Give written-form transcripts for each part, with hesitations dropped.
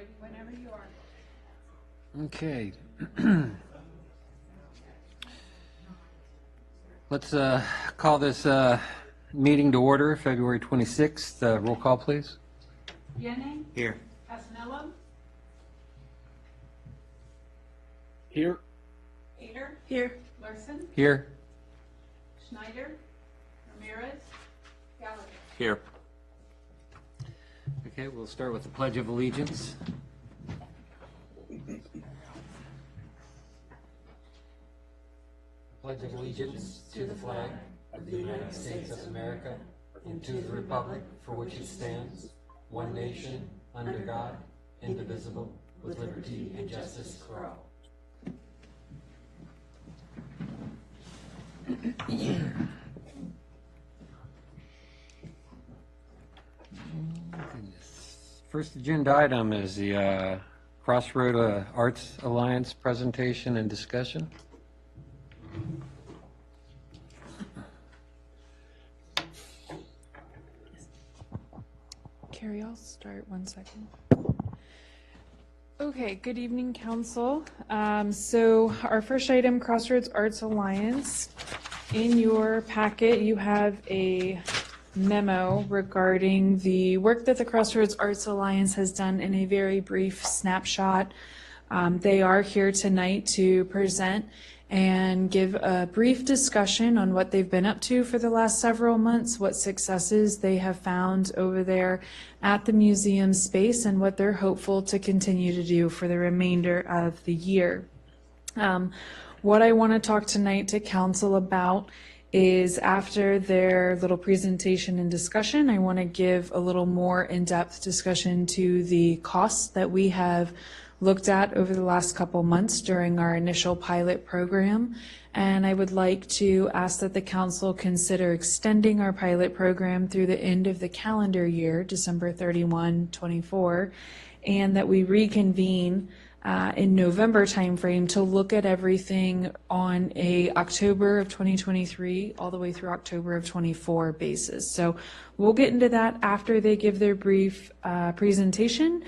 ready whenever you are. Okay. Let's call this meeting to order, February 26th. Roll call, please. Yenning, Here. Casanello, Here. Peter. Here. Larson, Here. Schneider, Ramirez, Gallagher. Here. Okay, we'll start with the Pledge of Allegiance. Pledge of allegiance to the flag of the United States of America and to the republic for which it stands, one nation, under God, indivisible, with liberty and justice for all. First agenda item is the Crossroad Arts Alliance presentation and discussion. Carrie, I'll start 1 second. Okay, good evening, Council. So our first item, Crossroads Arts Alliance. In your packet, you have a memo regarding the work that the Crossroads Arts Alliance has done in a very brief snapshot. They are here tonight to present and give a brief discussion on what they've been up to for the last several months, what successes they have found over there at the museum space, and what they're hopeful to continue to do for the remainder of the year. What I want to talk tonight to Council about is, after their little presentation and discussion, I want to give a little more in-depth discussion to the costs that we have looked at over the last couple months during our initial pilot program. And I would like to ask that the council consider extending our pilot program through the end of the calendar year, December 31, 24, and that we reconvene in November timeframe to look at everything on a October of 2023 all the way through October of 24 basis. So we'll get into that after they give their brief presentation.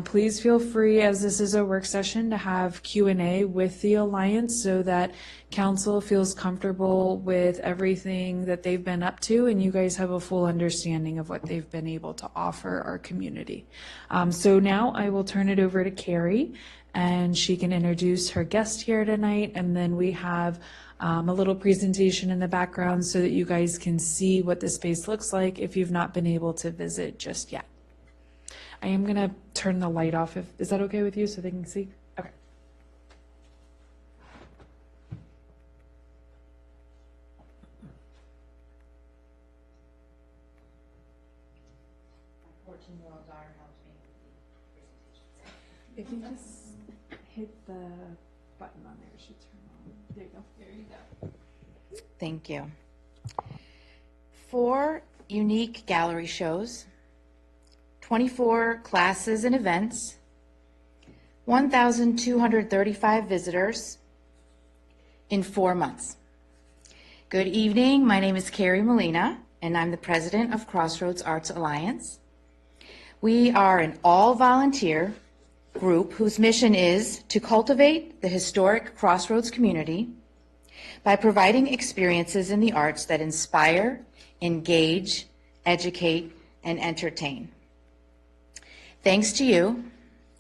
Please feel free, as this is a work session, to have Q&A with the Alliance so that Council feels comfortable with everything that they've been up to and you guys have a full understanding of what they've been able to offer our community. So now I will turn it over to Carrie and she can introduce her guest here tonight, and then we have a little presentation in the background so that you guys can see what the space looks like if you've not been able to visit just yet. I am going to turn the light off. Is that okay with you so they can see? Okay. My 14-year-old daughter helps me with the presentation. If you just hit the button on there, it should turn on. There you go. There you go. Thank you. 4 unique gallery shows, 24 classes and events, 1,235 visitors in 4 months. Good evening, my name is Carrie Molina, and I'm the president of Crossroads Arts Alliance. We are an all-volunteer group whose mission is to cultivate the historic Crossroads community by providing experiences in the arts that inspire, engage, educate, and entertain. Thanks to you,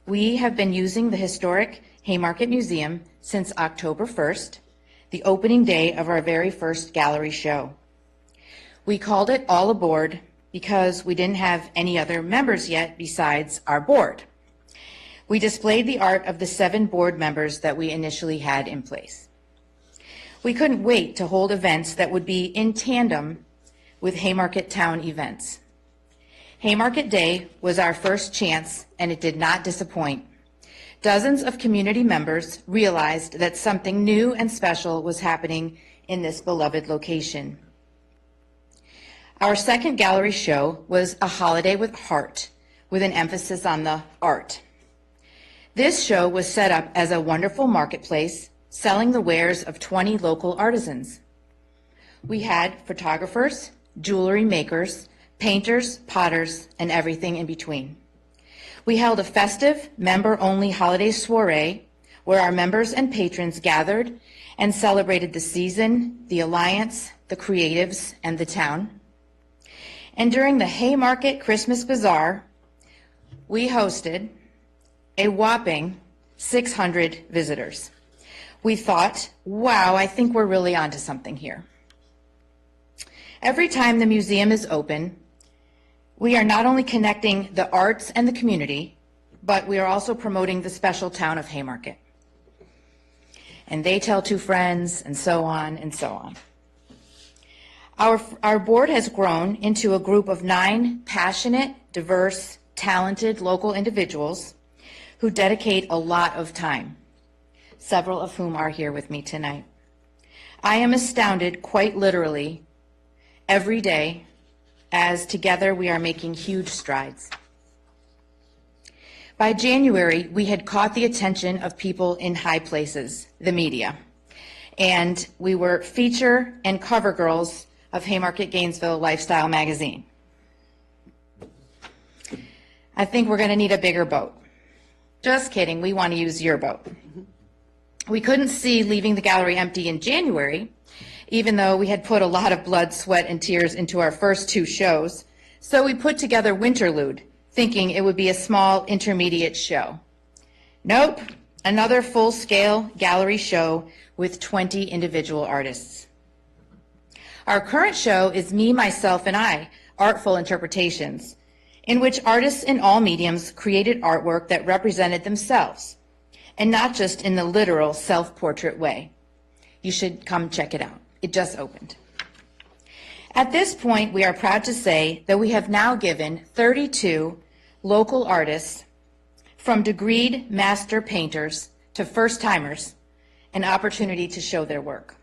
we have been using the historic Haymarket Museum since October 1st, the opening day of our very first gallery show. We called it All Aboard because we didn't have any other members yet besides our board. We displayed the art of the 7 board members that we initially had in place. We couldn't wait to hold events that would be in tandem with Haymarket Town events. Haymarket Day was our first chance, and it did not disappoint. Dozens of community members realized that something new and special was happening in this beloved location. Our second gallery show was A Holiday with Heart, with an emphasis on the art. This show was set up as a wonderful marketplace, selling the wares of 20 local artisans. We had photographers, jewelry makers, painters, potters, and everything in between. We held a festive, member-only holiday soiree where our members and patrons gathered and celebrated the season, the Alliance, the creatives, and the town. And during the Haymarket Christmas Bazaar, we hosted a whopping 600 visitors. We thought, wow, I think we're really onto something here. Every time the museum is open, we are not only connecting the arts and the community, but we are also promoting the special town of Haymarket. And they tell two friends, and so on and so on. Our board has grown into a group of 9 passionate, diverse, talented local individuals who dedicate a lot of time, several of whom are here with me tonight. I am astounded, quite literally, every day, as together we are making huge strides. By January, we had caught the attention of people in high places, the media, and we were feature and cover girls of Haymarket Gainesville Lifestyle magazine. I think we're going to need a bigger boat. Just kidding, we want to use your boat. We couldn't see leaving the gallery empty in January, even though we had put a lot of blood, sweat, and tears into our first 2 shows, so we put together Winterlude, thinking it would be a small intermediate show. Nope, another full-scale gallery show with 20 individual artists. Our current show is Me, Myself, and I, Artful Interpretations, in which artists in all mediums created artwork that represented themselves, and not just in the literal self-portrait way. You should come check it out. It just opened. At this point, we are proud to say that we have now given 32 local artists, from degreed master painters to first-timers, an opportunity to show their work.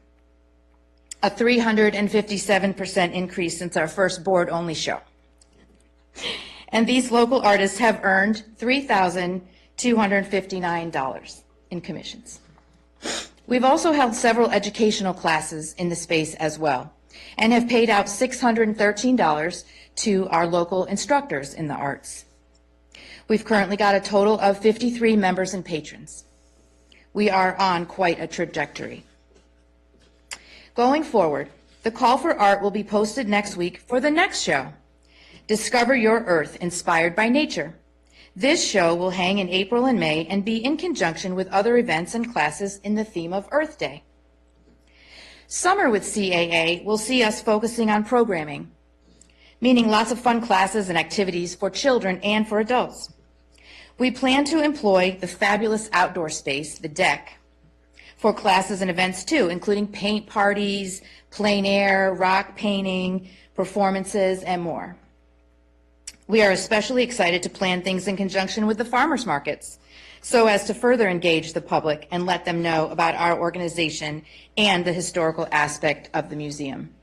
A 357% increase since our first board-only show. And these local artists have earned $3,259 in commissions. We've also held several educational classes in the space as well, and have paid out $613 to our local instructors in the arts. We've currently got a total of 53 members and patrons. We are on quite a trajectory. Going forward, the call for art will be posted next week for the next show, Discover Your Earth, Inspired by Nature. This show will hang in April and May and be in conjunction with other events and classes in the theme of Earth Day. Summer with CAA will see us focusing on programming, meaning lots of fun classes and activities for children and for adults. We plan to employ the fabulous outdoor space, the deck, for classes and events too, including paint parties, plein air, rock painting, performances, and more. We are especially excited to plan things in conjunction with the farmers markets, so as to further engage the public and let them know about our organization and the historical aspect of the museum.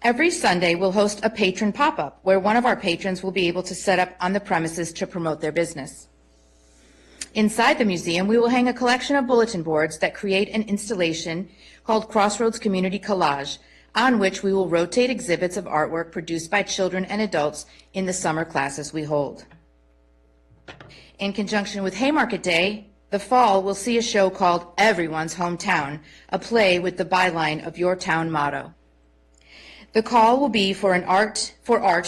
Every Sunday, we'll host a patron pop-up where one of our patrons will be able to set up on the premises to promote their business. Inside the museum, we will hang a collection of bulletin boards that create an installation called Crossroads Community Collage, on which we will rotate exhibits of artwork produced by children and adults in the summer classes we hold. In conjunction with Haymarket Day, the fall will see a show called Everyone's Hometown, a play with the byline of your town motto. The call will be for art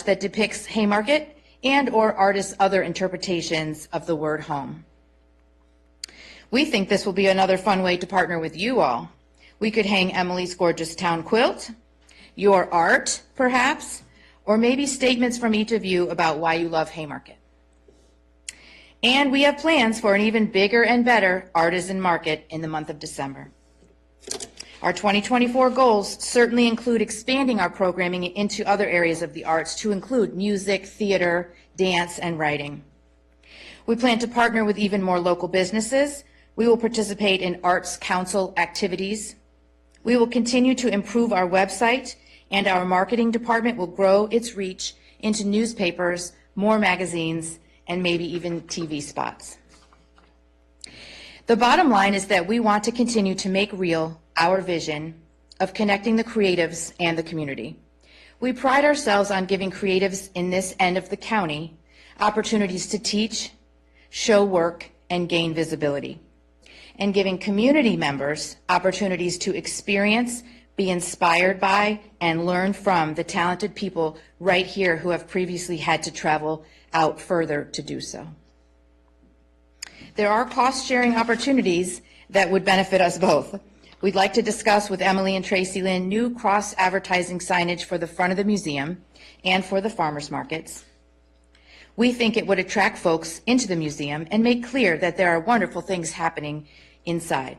that depicts Haymarket and or artists' other interpretations of the word home. We think this will be another fun way to partner with you all. We could hang Emily's gorgeous town quilt, your art, perhaps, or maybe statements from each of you about why you love Haymarket. And we have plans for an even bigger and better artisan market in the month of December. Our 2024 goals certainly include expanding our programming into other areas of the arts to include music, theater, dance, and writing. We plan to partner with even more local businesses. We will participate in Arts Council activities. We will continue to improve our website, and our marketing department will grow its reach into newspapers, more magazines, and maybe even TV spots. The bottom line is that we want to continue to make real our vision of connecting the creatives and the community. We pride ourselves on giving creatives in this end of the county opportunities to teach, show work, and gain visibility, and giving community members opportunities to experience, be inspired by, and learn from the talented people right here who have previously had to travel out further to do so. There are cost-sharing opportunities that would benefit us both. We'd like to discuss with Emily and Tracy Lynn new cross-advertising signage for the front of the museum and for the farmers markets. We think it would attract folks into the museum and make clear that there are wonderful things happening inside.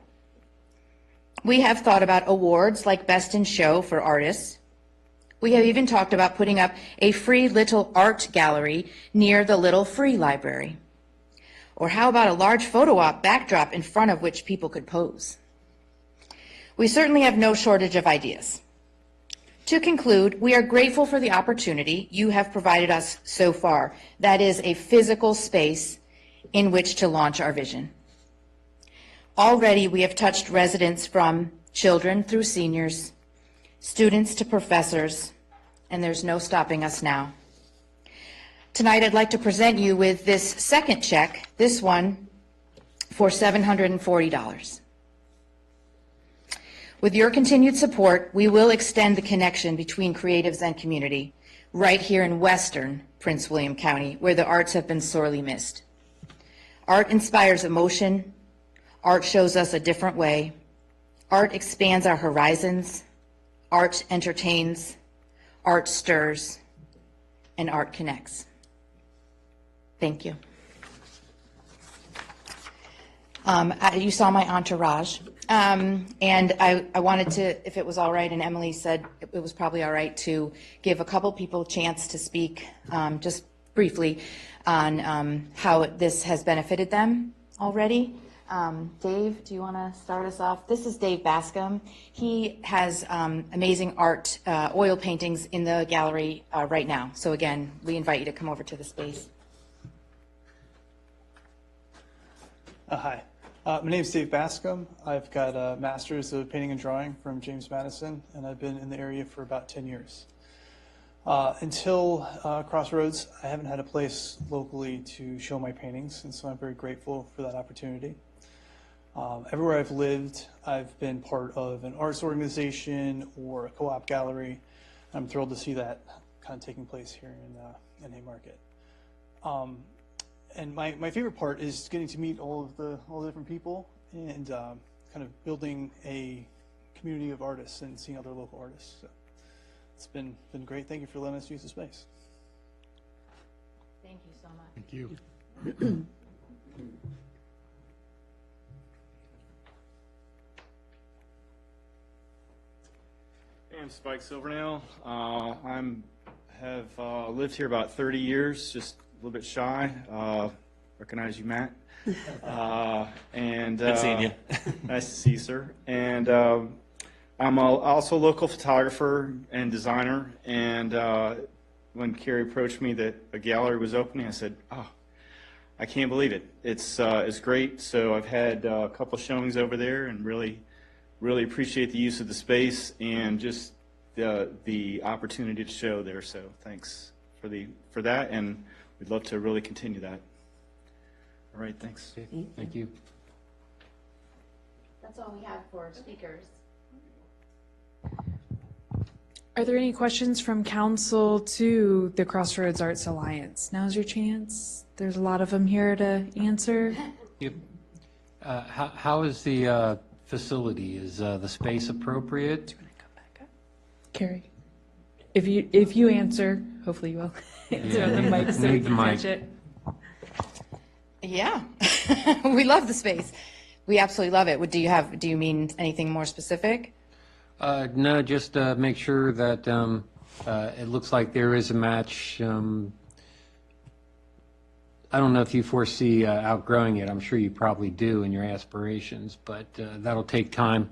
We have thought about awards like Best in Show for artists. We have even talked about putting up a free little art gallery near the Little Free Library. Or how about a large photo op backdrop in front of which people could pose? We certainly have no shortage of ideas. To conclude, we are grateful for the opportunity you have provided us so far. That is a physical space in which to launch our vision. Already we have touched residents from children through seniors, students to professors, and there's no stopping us now. Tonight I'd like to present you with this second check, this one for $740. With your continued support, we will extend the connection between creatives and community right here in western Prince William County, where the arts have been sorely missed. Art inspires emotion. Art shows us a different way. Art expands our horizons. Art entertains. Art stirs. And art connects. Thank you. You saw my entourage. And I wanted to, if it was all right, and Emily said it was probably all right, to give a couple people a chance to speak just briefly on how this has benefited them already. Dave, do you want to start us off? This is Dave Bascom. He has amazing art, oil paintings in the gallery right now. So again, we invite you to come over to the space. Hi, my name is Dave Bascom. I've got a master's of painting and drawing from James Madison, and I've been in the area for about 10 years. Until Crossroads, I haven't had a place locally to show my paintings, and so I'm very grateful for that opportunity. Everywhere I've lived, I've been part of an arts organization or a co-op gallery. I'm thrilled to see that kind of taking place here in Haymarket. And my favorite part is getting to meet all the different people and kind of building a community of artists and seeing other local artists. So it's been great. Thank you for letting us use the space. Thank you so much. Thank you. I'm Spike Silvernail. Have lived here about 30 years, just a little bit shy. Recognize you, Matt. And Good seeing you. Nice to see you, sir. And I'm also a local photographer and designer. And when Carrie approached me that a gallery was opening, I said, "Oh, I can't believe it. It's great." So I've had a couple showings over there, and really appreciate the use of the space and just the opportunity to show there. So thanks for that, and we'd love to really continue that. All right, thanks. Thank you. That's all we have for speakers. Are there any questions from council to the Crossroads Arts Alliance? Now's your chance. There's a lot of them here to answer. Yep. How is the facility? Is the space appropriate? Carrie, if you answer, hopefully you will. Answer on the mic so we Need the can mic. catch it. Yeah, we love the space. We absolutely love it. Do you mean anything more specific? No, just make sure that it looks like there is a match. I don't know if you foresee outgrowing it. I'm sure you probably do in your aspirations, but that'll take time.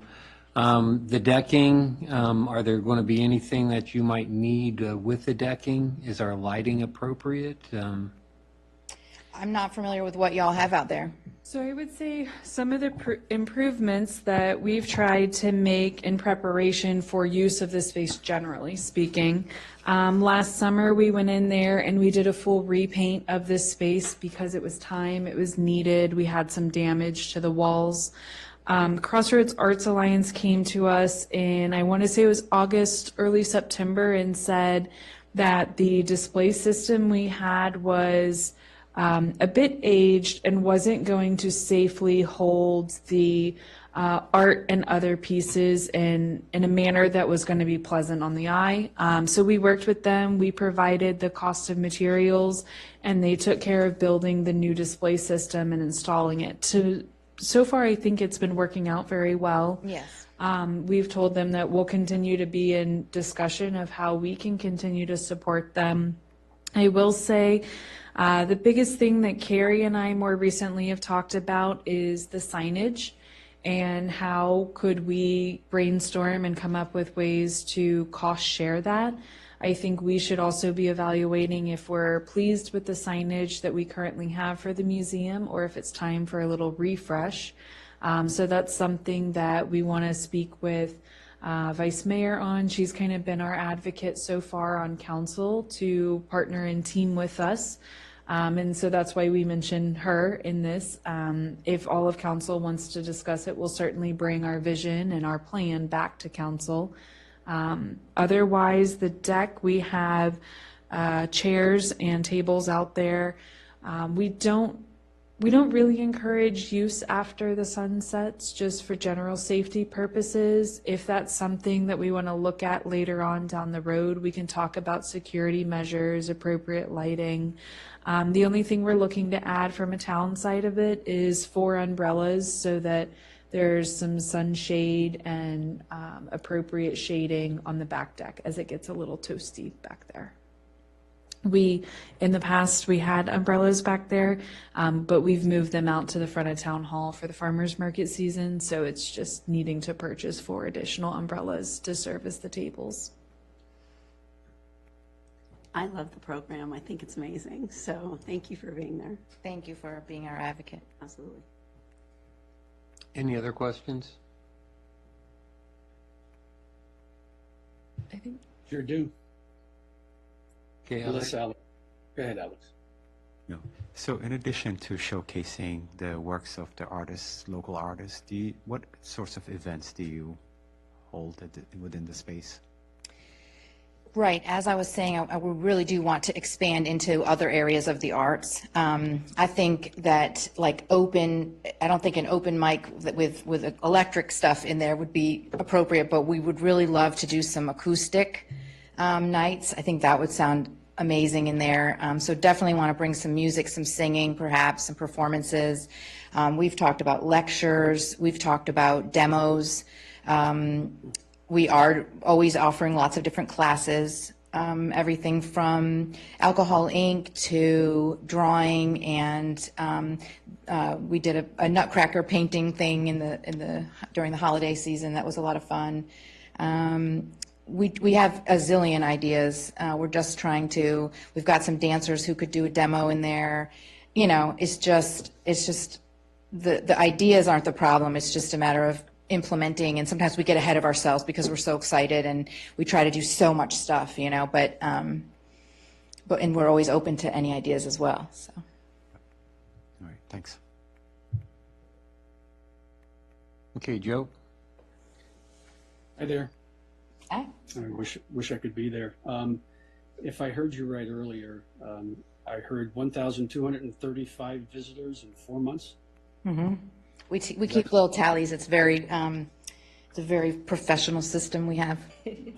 The decking, are there going to be anything that you might need with the decking? Is our lighting appropriate? I'm not familiar with what y'all have out there. So I would say some of the improvements that we've tried to make in preparation for use of this space, generally speaking. Last summer, we went in there and we did a full repaint of this space because it was time, it was needed. We had some damage to the walls. Crossroads Arts Alliance came to us in, I want to say it was August, early September, and said that the display system we had was a bit aged and wasn't going to safely hold the art and other pieces in a manner that was going to be pleasant on the eye. So we worked with them, we provided the cost of materials, and they took care of building the new display system and installing it. So far, I think it's been working out very well. Yes. We've told them that we'll continue to be in discussion of how we can continue to support them. I will say the biggest thing that Carrie and I more recently have talked about is the signage and how could we brainstorm and come up with ways to cost share that. I think we should also be evaluating if we're pleased with the signage that we currently have for the museum or if it's time for a little refresh. So that's something that we want to speak with Vice Mayor on. She's kind of been our advocate so far on council to partner and team with us. And so that's why we mentioned her in this. If all of council wants to discuss it, we'll certainly bring our vision and our plan back to council. Otherwise, the deck, we have chairs and tables out there. We don't really encourage use after the sun sets, just for general safety purposes. If that's something that we want to look at later on down the road, we can talk about security measures, appropriate lighting. The only thing we're looking to add from a town side of it is 4 umbrellas so that there's some sunshade and appropriate shading on the back deck as it gets a little toasty back there. In the past, we had umbrellas back there, but we've moved them out to the front of town hall for the farmers market season. So it's just needing to purchase 4 additional umbrellas to service the tables. I love the program. I think it's amazing. So thank you for being there. Thank you for being our advocate. Absolutely. Any other questions? I think Sure do. Okay, Alex. Alex. Go ahead, Alex. No. So in addition to showcasing the works of the artists, local artists, what sorts of events do you hold within the space? Right. As I was saying, I really do want to expand into other areas of the arts. I think that I don't think an open mic with electric stuff in there would be appropriate, but we would really love to do some acoustic nights. I think that would sound amazing in there. So definitely want to bring some music, some singing, perhaps some performances. We've talked about lectures. We've talked about demos. We are always offering lots of different classes, everything from Alcohol Inc. to drawing, and we did a Nutcracker painting thing during the holiday season. That was a lot of fun. We have a zillion ideas. We're just we've got some dancers who could do a demo in there. It's just the ideas aren't the problem. It's just a matter of implementing, and sometimes we get ahead of ourselves because we're so excited and we try to do so much stuff, but and we're always open to any ideas as well. So. All right, thanks. Okay, Joe. Hi there. Hi. I wish I could be there. If I heard you right earlier, I heard 1,235 visitors in 4 months. Mm-hmm. We keep little tallies. It's a very professional system we have. Okay.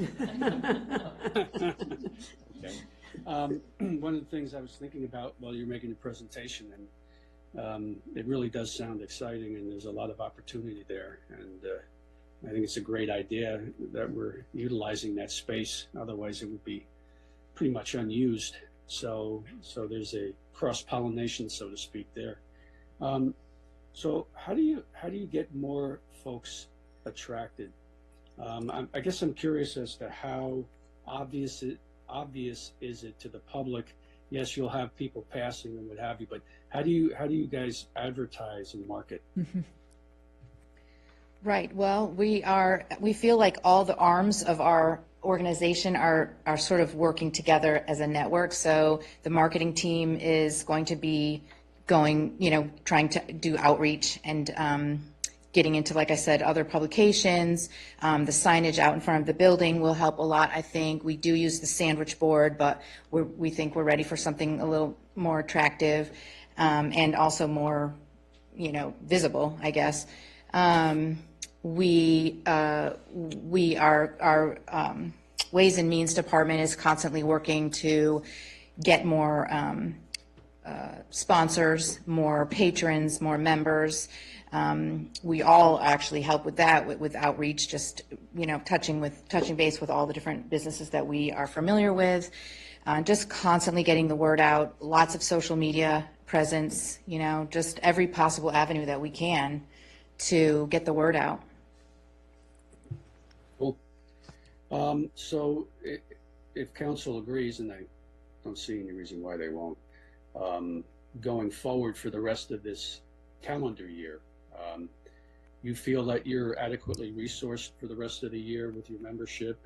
One of the things I was thinking about while you're making the presentation, and it really does sound exciting, and there's a lot of opportunity there. And I think it's a great idea that we're utilizing that space. Otherwise, it would be pretty much unused. So there's a cross-pollination, so to speak, there. So how do you get more folks attracted? I guess I'm curious as to how obvious is it to the public yes, you'll have people passing and what have you, but how do you guys advertise and market? Right. Well, we feel like all the arms of our organization are sort of working together as a network. So the marketing team is going to be going, trying to do outreach and getting into, like I said, other publications. The signage out in front of the building will help a lot, I think. We do use the sandwich board, but we think we're ready for something a little more attractive and also more, visible, I guess. Our Ways and Means Department is constantly working to get more sponsors, more patrons, more members. We all actually help with that, with outreach, just, touching base with all the different businesses that we are familiar with, just constantly getting the word out, lots of social media presence, just every possible avenue that we can to get the word out. Cool. So if council agrees, and I don't see any reason why they won't, going forward for the rest of this calendar year, you feel that you're adequately resourced for the rest of the year with your membership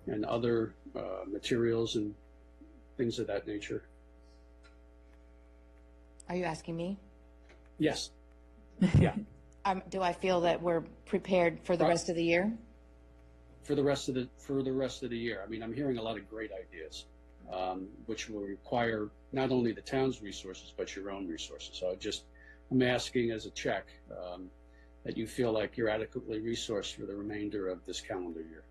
and other materials and things of that nature? Are you asking me? Yes. Yeah. Do I feel that we're prepared for the rest of the year? For the rest of the year. I mean, I'm hearing a lot of great ideas, which will require not only the town's resources, but your own resources. So I'm asking as a check that you feel like you're adequately resourced for the remainder of this calendar year.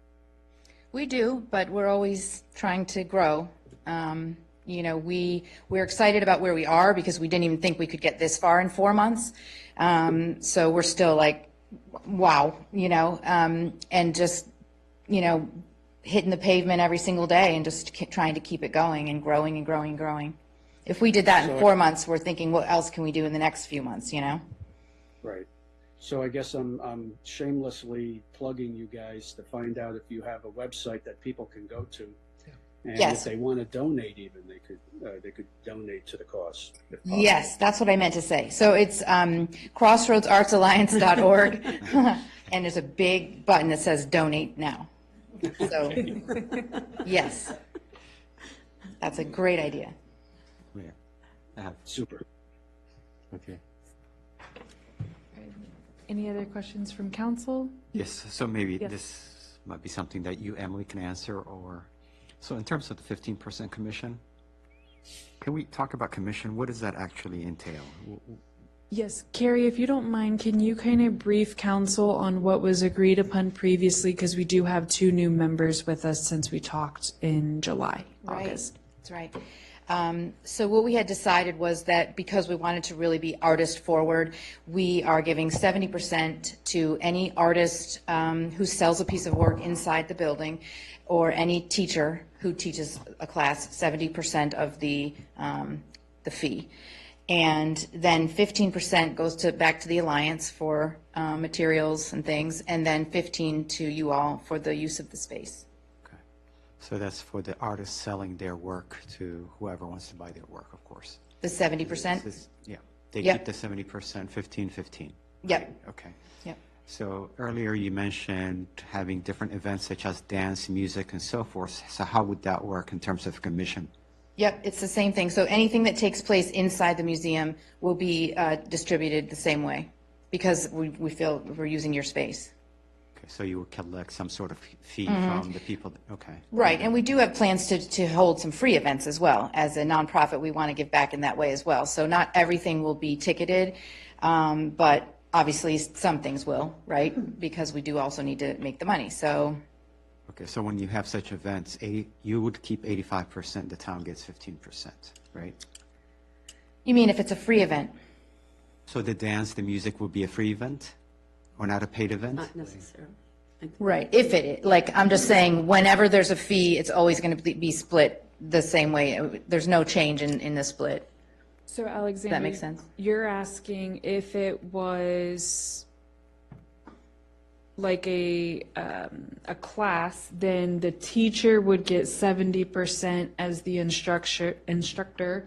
We do, but we're always trying to grow. We're excited about where we are because we didn't even think we could get this far in 4 months. So we're still like, wow, and just, hitting the pavement every single day and just trying to keep it going and growing and growing and growing. If we did that in 4 months, we're thinking, what else can we do in the next few months, Right. So I guess I'm shamelessly plugging you guys to find out if you have a website that people can go to. And Yes. if they want to donate even, they could donate to the cause. If possible. Yes, that's what I meant to say. So it's crossroadsartsalliance.org, and there's a big button that says donate now. So, yes, that's a great idea. Yeah. Super. Okay. Any other questions from council? Yes, so maybe Yes. this might be something that you, Emily, can answer, or, so in terms of the 15% commission, can we talk about commission? What does that actually entail? Yes, Carrie, if you don't mind, can you kind of brief council on what was agreed upon previously? Because we do have 2 new members with us since we talked in July, August. That's right. So what we had decided was that because we wanted to really be artist forward, we are giving 70% to any artist who sells a piece of work inside the building, or any teacher who teaches a class, 70% of the fee. And then 15% goes back to the Alliance for materials and things, and then 15% to you all for the use of the space. Okay. So that's for the artists selling their work to whoever wants to buy their work, of course. The 70%? Yeah, they Yep. keep the 70%, 15. Yep. Right, okay. Yep. So earlier you mentioned having different events such as dance, music, and so forth. So how would that work in terms of commission? Yep, it's the same thing. So anything that takes place inside the museum will be distributed the same way because we feel we're using your space. Okay, so you would collect some sort of fee from the people, okay. Right, and we do have plans to hold some free events as well. As a nonprofit, we want to give back in that way as well. So not everything will be ticketed, but obviously some things will, right? Because we do also need to make the money, so. Okay, so when you have such events, you would keep 85%, the town gets 15%, right? You mean if it's a free event? So the dance, the music will be a free event or not a paid event? Not necessarily. Right, if it, like, I'm just saying, whenever there's a fee, it's always going to be split the same way. There's no change in the split. So Alexander, Does that make sense? You're asking if it was like a class, then the teacher would get 70% as the instructor.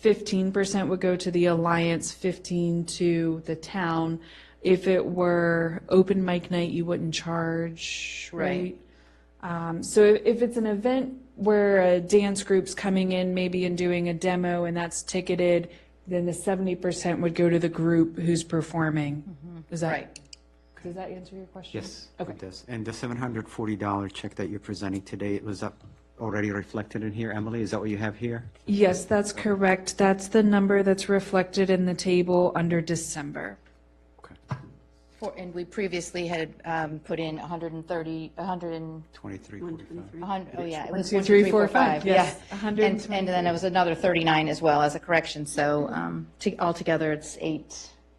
15% would go to the alliance, 15 to the town. If it were open mic night, you wouldn't charge, right? So if it's an event where a dance group's coming in maybe and doing a demo and that's ticketed, then the 70% would go to the group who's performing. Is that Right. Does that answer your question? Yes, Okay. it does. And the $740 check that you're presenting today, was that already reflected in here, Emily? Is that what you have here? Yes, that's correct. That's the number that's reflected in the table under December. Okay. And we previously had put in 130, 2345. oh yeah, it was 1, 2, 3, 4, 5. yeah. Yes, And 120. then it was another 39 as well as a correction, so altogether it's I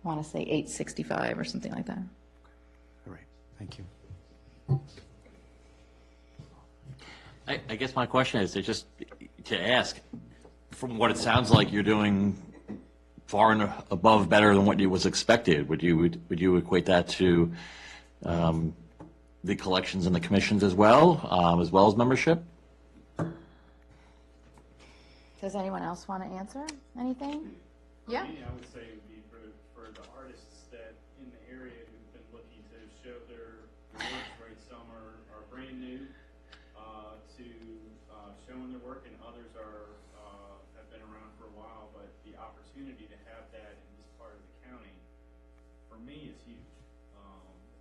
want to say 865 or something like that. All right, thank you. I guess my question is just to ask, from what it sounds like you're doing far and above better than what was expected. Would you equate that to the collections and the commissions as well as membership? Does anyone else want to answer anything? Yeah? For me, I would say it would be for the artists that in the area who've been looking to show their works, right? Some are brand new to showing their work, and others have been around for a while. But the opportunity to have that in this part of the county, for me, is huge.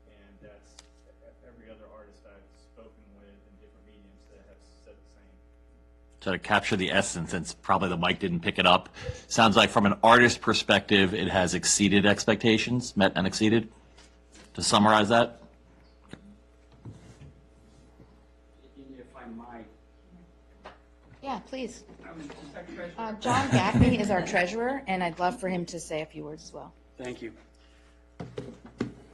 And that's every other artist I've spoken with in different mediums that have said the same. So to capture the essence, since probably the mic didn't pick it up, sounds like from an artist perspective, it has exceeded expectations, met and exceeded. To summarize that? If I might. Yeah, please. John Gackney is our treasurer, and I'd love for him to say a few words as well. Thank you.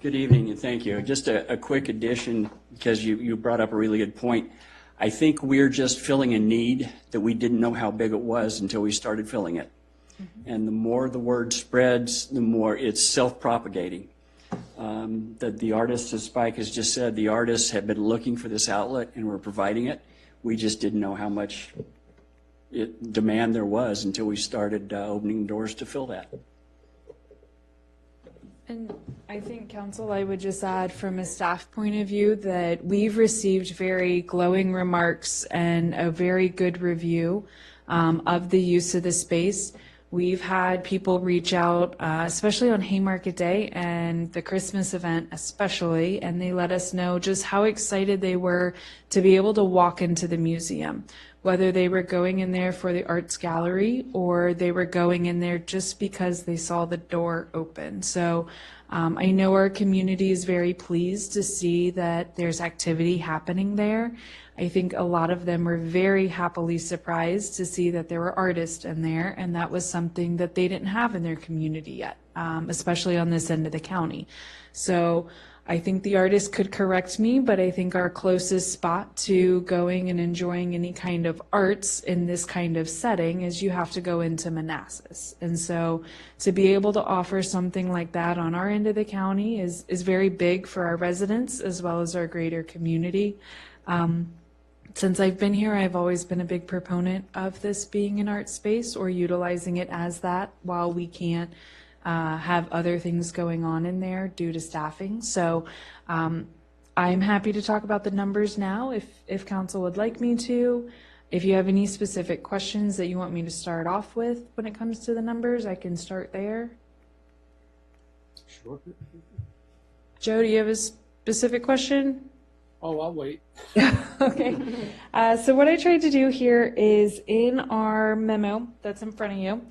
Good evening, and thank you. Just a quick addition, because you brought up a really good point. I think we're just filling a need that we didn't know how big it was until we started filling it. And the more the word spreads, the more it's self-propagating. That the artists, as Spike has just said, the artists have been looking for this outlet, and we're providing it. We just didn't know how much demand there was until we started opening doors to fill that. And I think, Council, I would just add from a staff point of view that we've received very glowing remarks and a very good review of the use of the space. We've had people reach out, especially on Haymarket Day and the Christmas event especially, and they let us know just how excited they were to be able to walk into the museum, whether they were going in there for the arts gallery or they were going in there just because they saw the door open. So I know our community is very pleased to see that there's activity happening there. I think a lot of them were very happily surprised to see that there were artists in there, and that was something that they didn't have in their community yet, especially on this end of the county. So I think the artist could correct me, but I think our closest spot to going and enjoying any kind of arts in this kind of setting is you have to go into Manassas. And so to be able to offer something like that on our end of the county is very big for our residents as well as our greater community. Since I've been here, I've always been a big proponent of this being an art space or utilizing it as that while we can't have other things going on in there due to staffing. So I'm happy to talk about the numbers now if council would like me to. If you have any specific questions that you want me to start off with when it comes to the numbers, I can start there. Sure. Joe, do you have a specific question? Oh, I'll wait. Okay. So what I tried to do here is in our memo that's in front of you,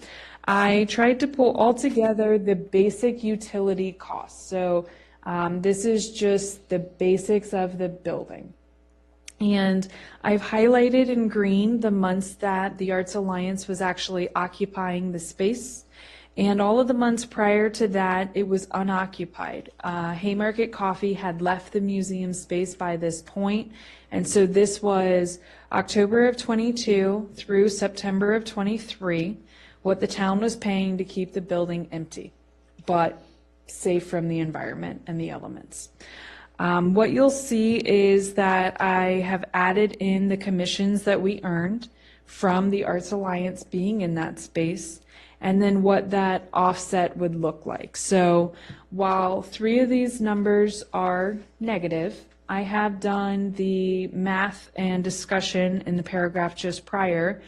I tried to pull all together the basic utility costs. So this is just the basics of the building. And I've highlighted in green the months that the Arts Alliance was actually occupying the space. And all of the months prior to that, it was unoccupied. Haymarket Coffee had left the museum space by this point. And so this was October of 22 through September of 23, what the town was paying to keep the building empty, but safe from the environment and the elements. What you'll see is that I have added in the commissions that we earned from the Arts Alliance being in that space, and then what that offset would look like. So while 3 of these numbers are negative, I have done the math and discussion in the paragraph just prior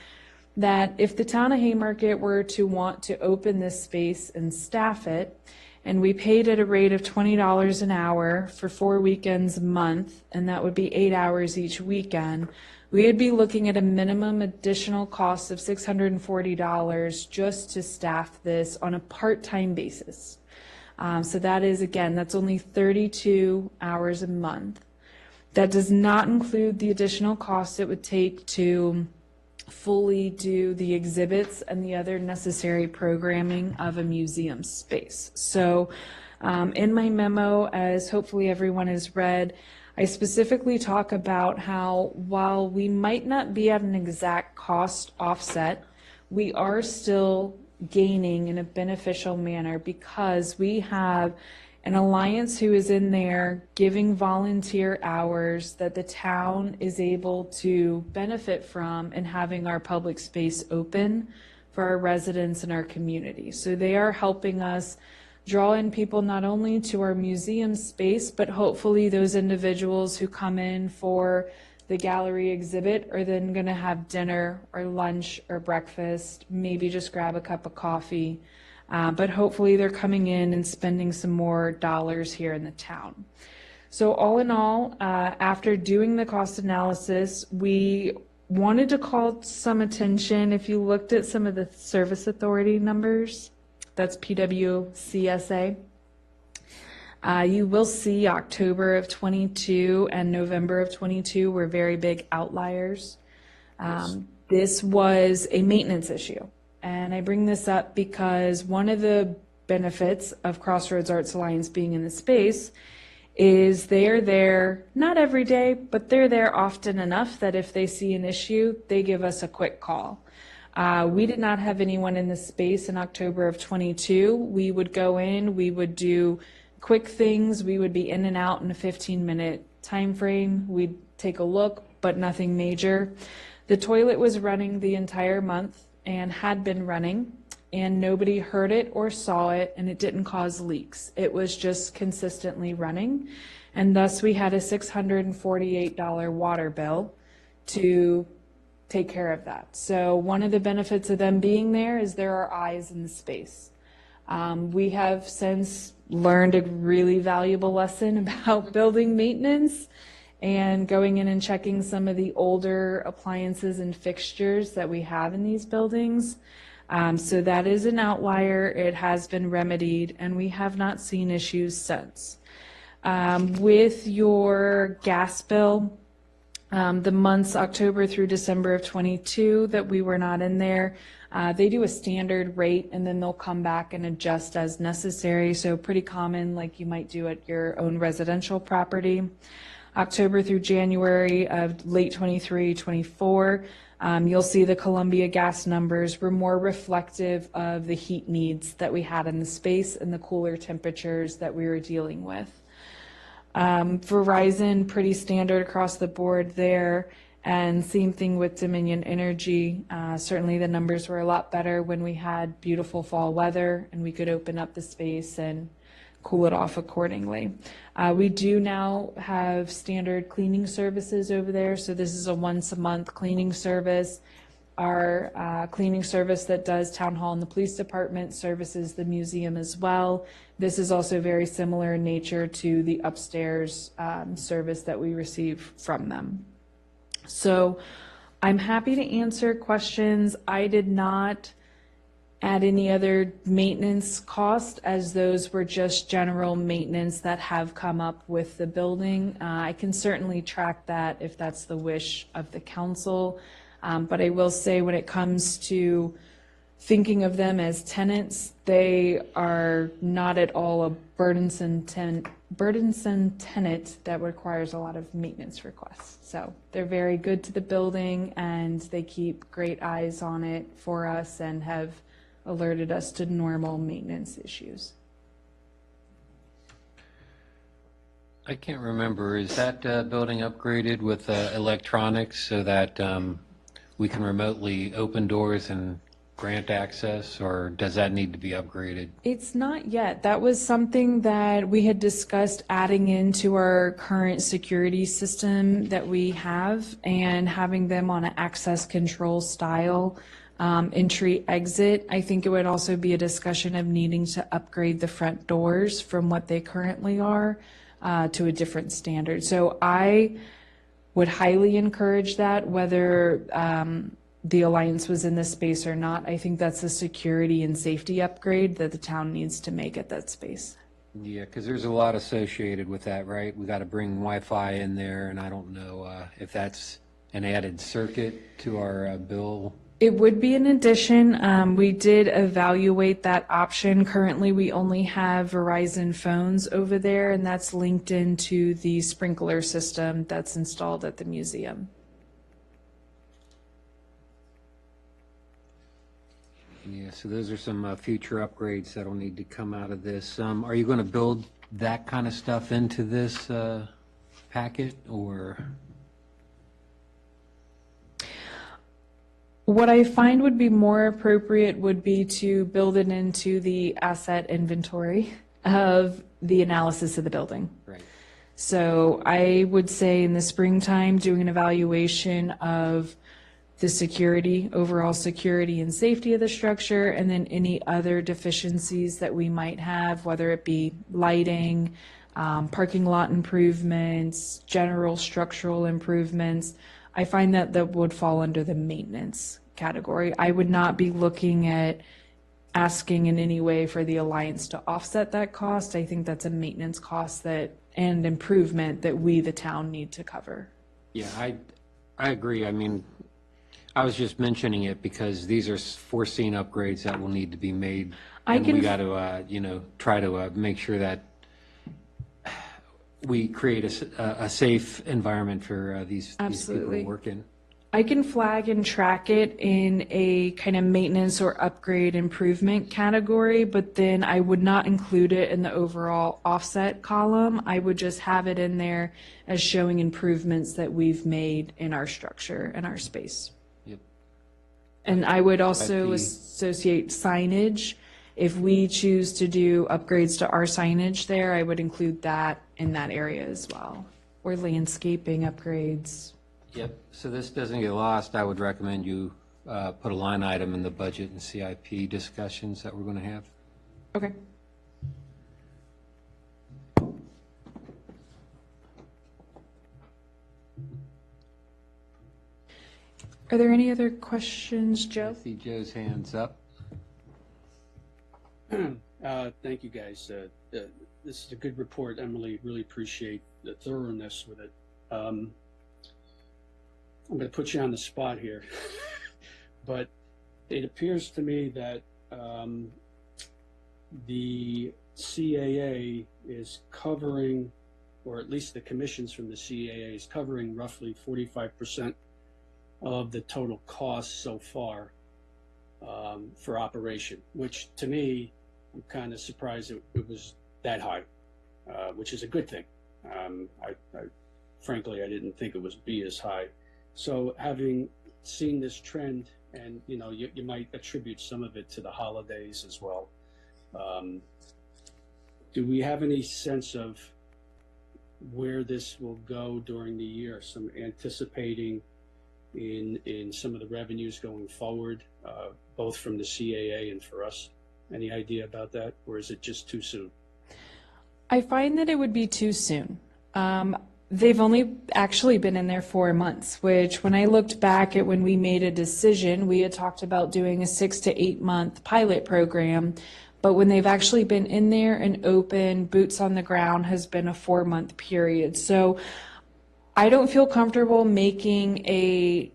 that if the town of Haymarket were to want to open this space and staff it, and we paid at a rate of $20 an hour for 4 weekends a month, and that would be 8 hours each weekend, we would be looking at a minimum additional cost of $640 just to staff this on a part-time basis. So that is, again, that's only 32 hours a month. That does not include the additional costs it would take to fully do the exhibits and the other necessary programming of a museum space. So in my memo, as hopefully everyone has read, I specifically talk about how while we might not be at an exact cost offset, we are still gaining in a beneficial manner because we have an alliance who is in there giving volunteer hours that the town is able to benefit from and having our public space open for our residents and our community. So they are helping us draw in people not only to our museum space, but hopefully those individuals who come in for the gallery exhibit are then going to have dinner or lunch or breakfast, maybe just grab a cup of coffee. But hopefully they're coming in and spending some more dollars here in the town. So all in all, after doing the cost analysis, we wanted to call some attention. If you looked at some of the service authority numbers, that's PWCSA, you will see October of 22 and November of 22 were very big outliers. This was a maintenance issue. And I bring this up because one of the benefits of Crossroads Arts Alliance being in the space is they are there, not every day, but they're there often enough that if they see an issue, they give us a quick call. We did not have anyone in the space in October of 22. We would go in, we would do quick things, we would be in and out in a 15-minute time frame. We'd take a look, but nothing major. The toilet was running the entire month and had been running, and nobody heard it or saw it, and it didn't cause leaks. It was just consistently running, and thus we had a $648 water bill to take care of that. So one of the benefits of them being there is there are eyes in the space. We have since learned a really valuable lesson about building maintenance and going in and checking some of the older appliances and fixtures that we have in these buildings. So that is an outlier. It has been remedied, and we have not seen issues since. With your gas bill, the months October through December of 22 that we were not in there, they do a standard rate, and then they'll come back and adjust as necessary. So pretty common, like you might do at your own residential property. October through January of late 23, 24, you'll see the Columbia gas numbers were more reflective of the heat needs that we had in the space and the cooler temperatures that we were dealing with. Verizon, pretty standard across the board there, and same thing with Dominion Energy. Certainly the numbers were a lot better when we had beautiful fall weather and we could open up the space and cool it off accordingly. We do now have standard cleaning services over there, so this is a once-a-month cleaning service. Our cleaning service that does Town Hall and the Police Department services the museum as well. This is also very similar in nature to the upstairs service that we receive from them. So I'm happy to answer questions. I did not add any other maintenance cost, as those were just general maintenance that have come up with the building. I can certainly track that if that's the wish of the council. But I will say when it comes to thinking of them as tenants, they are not at all a burdensome tenant that requires a lot of maintenance requests. So they're very good to the building, and they keep great eyes on it for us and have alerted us to normal maintenance issues. I can't remember, is that building upgraded with electronics so that we can remotely open doors and grant access, or does that need to be upgraded? It's not yet. That was something that we had discussed adding into our current security system that we have and having them on an access control style entry exit. I think it would also be a discussion of needing to upgrade the front doors from what they currently are to a different standard. So I would highly encourage that, whether the Alliance was in this space or not. I think that's a security and safety upgrade that the town needs to make at that space. Yeah, because there's a lot associated with that, right? We got to bring Wi-Fi in there, and I don't know if that's an added circuit to our bill. It would be an addition. We did evaluate that option. Currently, we only have Verizon phones over there, and that's linked into the sprinkler system that's installed at the museum. Yeah, so those are some future upgrades that'll need to come out of this. Are you going to build that kind of stuff into this packet, or? What I find would be more appropriate would be to build it into the asset inventory of the analysis of the building. Right. So I would say in the springtime, doing an evaluation of the security, overall security and safety of the structure, and then any other deficiencies that we might have, whether it be lighting, parking lot improvements, general structural improvements. I find that that would fall under the maintenance category. I would not be looking at asking in any way for the Alliance to offset that cost. I think that's a maintenance cost and improvement that we, the town, need to cover. Yeah, I agree. I mean, I was just mentioning it because these are foreseen upgrades that will need to be made. And we got to, try to make sure that we create a safe environment for these people to work in. I can flag and track it in a kind of maintenance or upgrade improvement category, but then I would not include it in the overall offset column. I would just have it in there as showing improvements that we've made in our structure and our space. Yep. And I would also associate signage. If we choose to do upgrades to our signage there, I would include that in that area as well, or landscaping upgrades. Yep, so this doesn't get lost. I would recommend you put a line item in the budget and CIP discussions that we're going to have. Okay. Are there any other questions, Joe? I see Joe's hands up. Thank you, guys. This is a good report, Emily. Really appreciate the thoroughness with it. I'm going to put you on the spot here, but it appears to me that the CAA is covering, or at least the commissions from the CAA is covering roughly 45% of the total cost so far for operation, which to me, I'm kind of surprised it was that high, which is a good thing. Frankly, I didn't think it would be as high. So having seen this trend, and you might attribute some of it to the holidays as well, do we have any sense of where this will go during the year? Some anticipating in some of the revenues going forward, both from the CAA and for us? Any idea about that, or is it just too soon? I find that it would be too soon. They've only actually been in there 4 months, which when I looked back at when we made a decision, we had talked about doing a 6 to 8 month pilot program. But when they've actually been in there and open, boots on the ground, has been a 4 month period. So I don't feel comfortable making a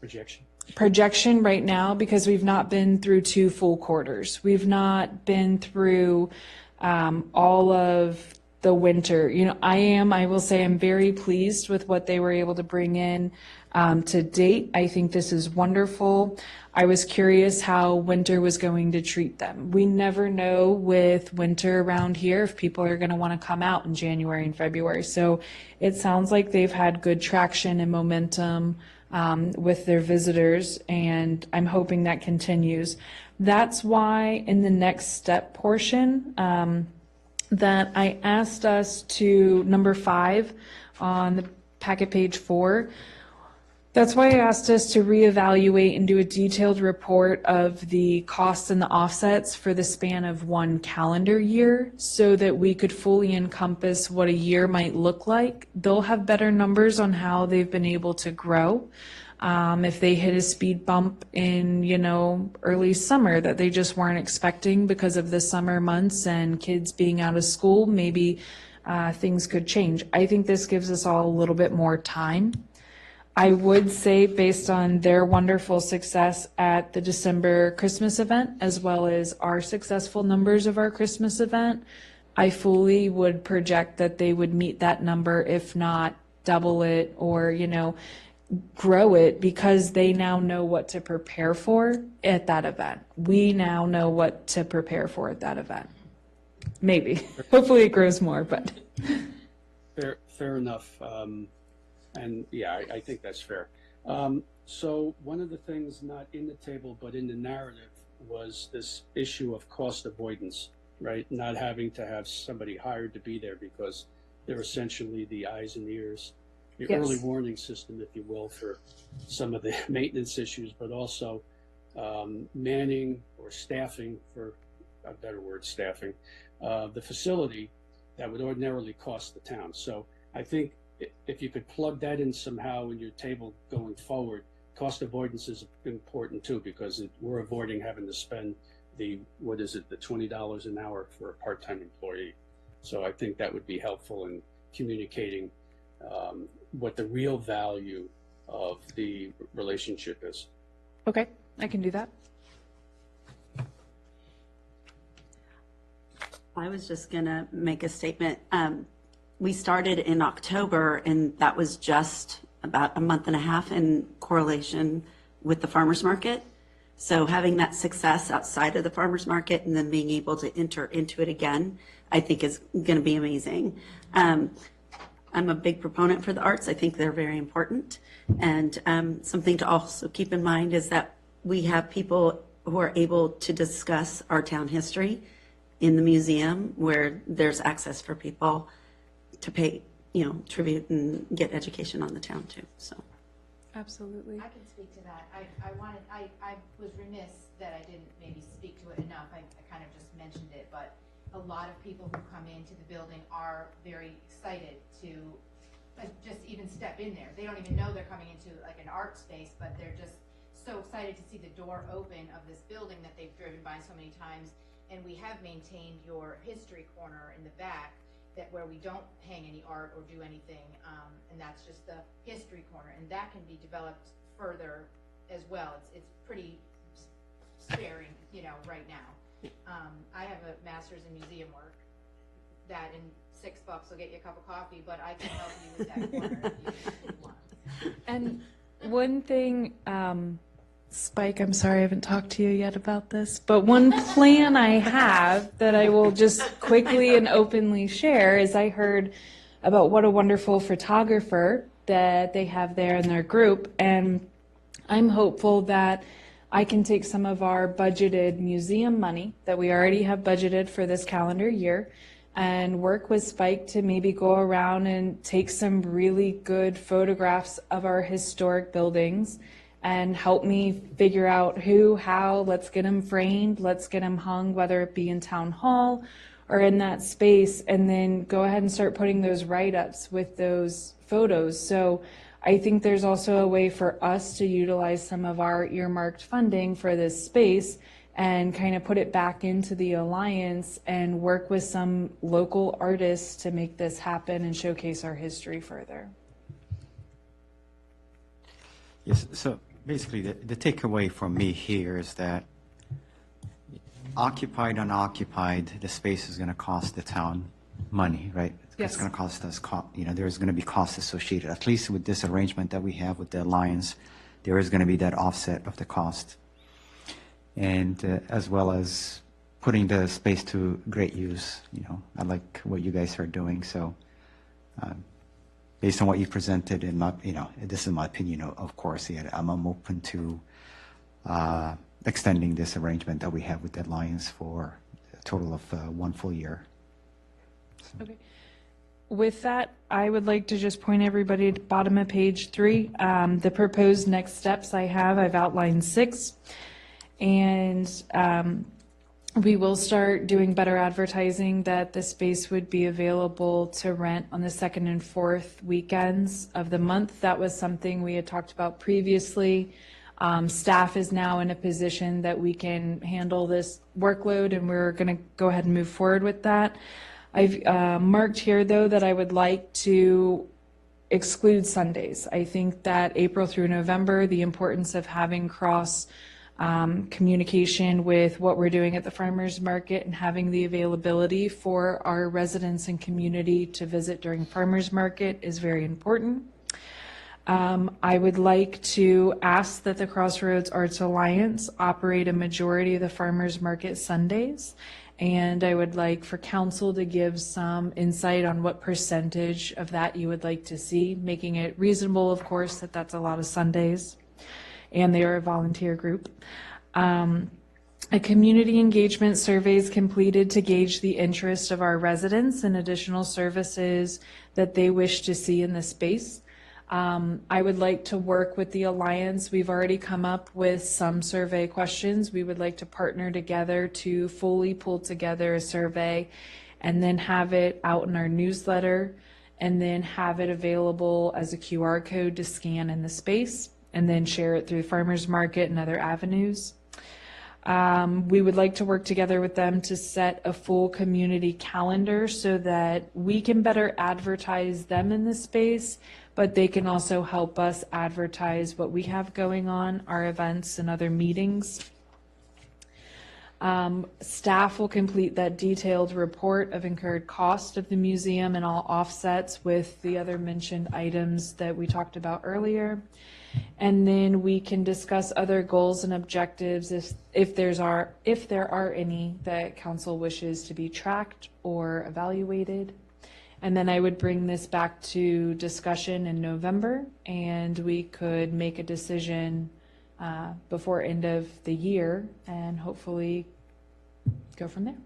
projection right now because we've not been through 2 full quarters. We've not been through all of the winter. You know, I will say I'm very pleased with what they were able to bring in to date. I think this is wonderful. I was curious how winter was going to treat them. We never know with winter around here if people are going to want to come out in January and February. So it sounds like they've had good traction and momentum with their visitors, and I'm hoping that continues. That's why in the next step portion, that I asked us to, number 5 on the packet page 4, that's why I asked us to reevaluate and do a detailed report of the costs and the offsets for the span of 1 calendar year so that we could fully encompass what a year might look like. They'll have better numbers on how they've been able to grow. If they hit a speed bump in, early summer that they just weren't expecting because of the summer months and kids being out of school, maybe things could change. I think this gives us all a little bit more time. I would say, based on their wonderful success at the December Christmas event, as well as our successful numbers of our Christmas event, I fully would project that they would meet that number, if not double it or, grow it, because they now know what to prepare for at that event. We now know what to prepare for at that event. Maybe. Hopefully it grows more, but. Fair enough. And yeah, I think that's fair. So one of the things not in the table but in the narrative was this issue of cost avoidance, right? Not having to have somebody hired to be there because they're essentially the eyes and ears, the Yes. early warning system, if you will, for some of the maintenance issues, but also manning or staffing, for a better word, staffing, the facility that would ordinarily cost the town. So I think if you could plug that in somehow in your table going forward, cost avoidance is important too, because we're avoiding having to spend the $20 an hour for a part-time employee. So I think that would be helpful in communicating what the real value of the relationship is. Okay, I can do that. I was just going to make a statement. We started in October, and that was just about a month and a half in correlation with the farmers market. So having that success outside of the farmers market and then being able to enter into it again, I think is going to be amazing. I'm a big proponent for the arts. I think they're very important. And something to also keep in mind is that we have people who are able to discuss our town history in the museum, where there's access for people to pay, tribute and get education on the town too. So, Absolutely. I can speak to that. I was remiss that I didn't maybe speak to it enough. I kind of just mentioned it, but a lot of people who come into the building are very excited to just even step in there. They don't even know they're coming into like an art space, but they're just so excited to see the door open of this building that they've driven by so many times. And we have maintained your history corner in the back, that where we don't hang any art or do anything, and that's just the history corner, and that can be developed further as well. It's pretty sparing, right now. I have a master's in museum work that in $6 will get you a cup of coffee, but I can help you with that corner if you want. And one thing, Spike, I'm sorry I haven't talked to you yet about this, but one plan I have that I will just quickly and openly share is I heard about what a wonderful photographer that they have there in their group, and I'm hopeful that I can take some of our budgeted museum money that we already have budgeted for this calendar year and work with Spike to maybe go around and take some really good photographs of our historic buildings and help me figure out who, how, let's get them framed, let's get them hung, whether it be in town hall or in that space, and then go ahead and start putting those write-ups with those photos. So I think there's also a way for us to utilize some of our earmarked funding for this space and kind of put it back into the Alliance and work with some local artists to make this happen and showcase our history further. Yes, so basically the takeaway from me here is that occupied, unoccupied, the space is going to cost the town money, right? Yes. It's going to cost us, there's going to be costs associated, at least with this arrangement that we have with the Alliance, there is going to be that offset of the cost. And as well as putting the space to great use, I like what you guys are doing. So based on what you presented, and this is my opinion, of course, I'm open to extending this arrangement that we have with the Alliance for a total of 1 full year. Okay. With that, I would like to just point everybody to the bottom of page 3. The proposed next steps I've outlined 6. And we will start doing better advertising that the space would be available to rent on the 2nd and 4th weekends of the month. That was something we had talked about previously. Staff is now in a position that we can handle this workload, and we're going to go ahead and move forward with that. I've marked here, though, that I would like to exclude Sundays. I think that April through November, the importance of having cross communication with what we're doing at the farmers market and having the availability for our residents and community to visit during farmers market is very important. I would like to ask that the Crossroads Arts Alliance operate a majority of the farmers market Sundays. And I would like for council to give some insight on what percentage of that you would like to see, making it reasonable, of course, that that's a lot of Sundays. And they are a volunteer group. A community engagement survey is completed to gauge the interest of our residents and additional services that they wish to see in the space. I would like to work with the Alliance. We've already come up with some survey questions. We would like to partner together to fully pull together a survey and then have it out in our newsletter and then have it available as a QR code to scan in the space and then share it through the farmers market and other avenues. We would like to work together with them to set a full community calendar so that we can better advertise them in the space, but they can also help us advertise what we have going on, our events and other meetings. Staff will complete that detailed report of incurred cost of the museum and all offsets with the other mentioned items that we talked about earlier. And then we can discuss other goals and objectives if there are any that council wishes to be tracked or evaluated. And then I would bring this back to discussion in November, and we could make a decision before end of the year and hopefully go from there.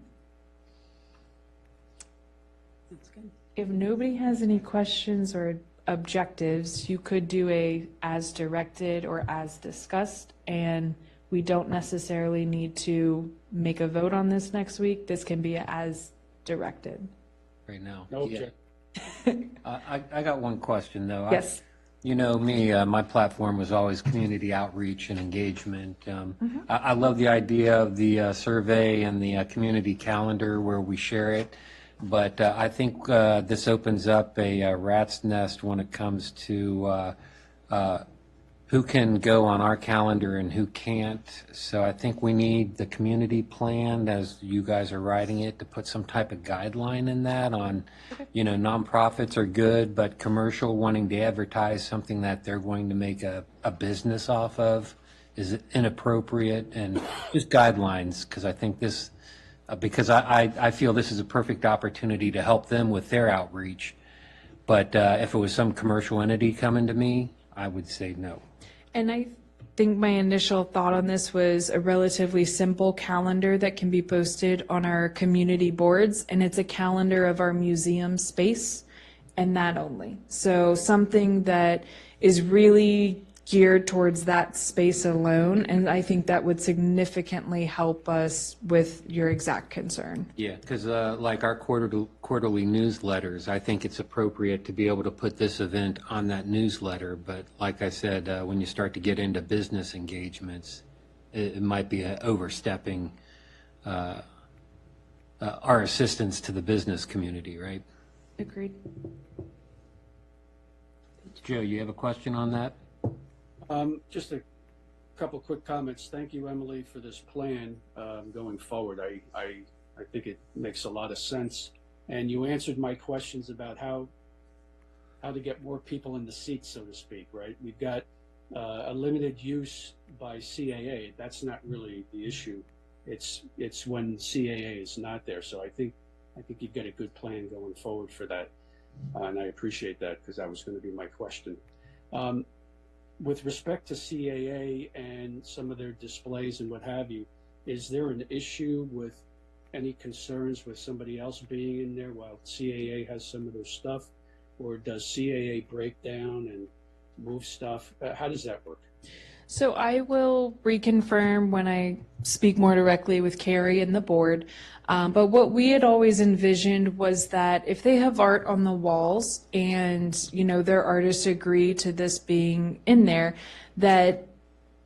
That's good. If nobody has any questions or objectives, you could do a as directed or as discussed, and we don't necessarily need to make a vote on this next week. This can be as directed. Right now. No Yeah. objection. I got one question, though. Yes. You know me, my platform was always community outreach and engagement. I love the idea of the survey and the community calendar where we share it, but I think this opens up a rat's nest when it comes to who can go on our calendar and who can't. So I think we need the community plan, as you guys are writing it, to put some type of guideline in that on, nonprofits are good, but commercial wanting to advertise something that they're going to make a business off of is inappropriate, and just guidelines, because I think this, because I feel this is a perfect opportunity to help them with their outreach. But if it was some commercial entity coming to me, I would say no. And I think my initial thought on this was a relatively simple calendar that can be posted on our community boards, and it's a calendar of our museum space and that only. So something that is really geared towards that space alone, and I think that would significantly help us with your exact concern. Yeah, because like our quarterly newsletters, I think it's appropriate to be able to put this event on that newsletter. But like I said, when you start to get into business engagements, it might be overstepping our assistance to the business community, right? Agreed. Joe, you have a question on that? Just a couple quick comments. Thank you, Emily, for this plan going forward. I think it makes a lot of sense. and you answered my questions about how to get more people in the seats, so to speak, right? We've got a limited use by CAA. That's not really the issue. It's when CAA is not there. So I think you've got a good plan going forward for that, and I appreciate that because that was going to be my question. With respect to CAA and some of their displays and what have you, is there an issue with any concerns with somebody else being in there while CAA has some of their stuff, or does CAA break down and move stuff? How does that work? So I will reconfirm when I speak more directly with Carrie and the board. But what we had always envisioned was that if they have art on the walls and, their artists agree to this being in there, that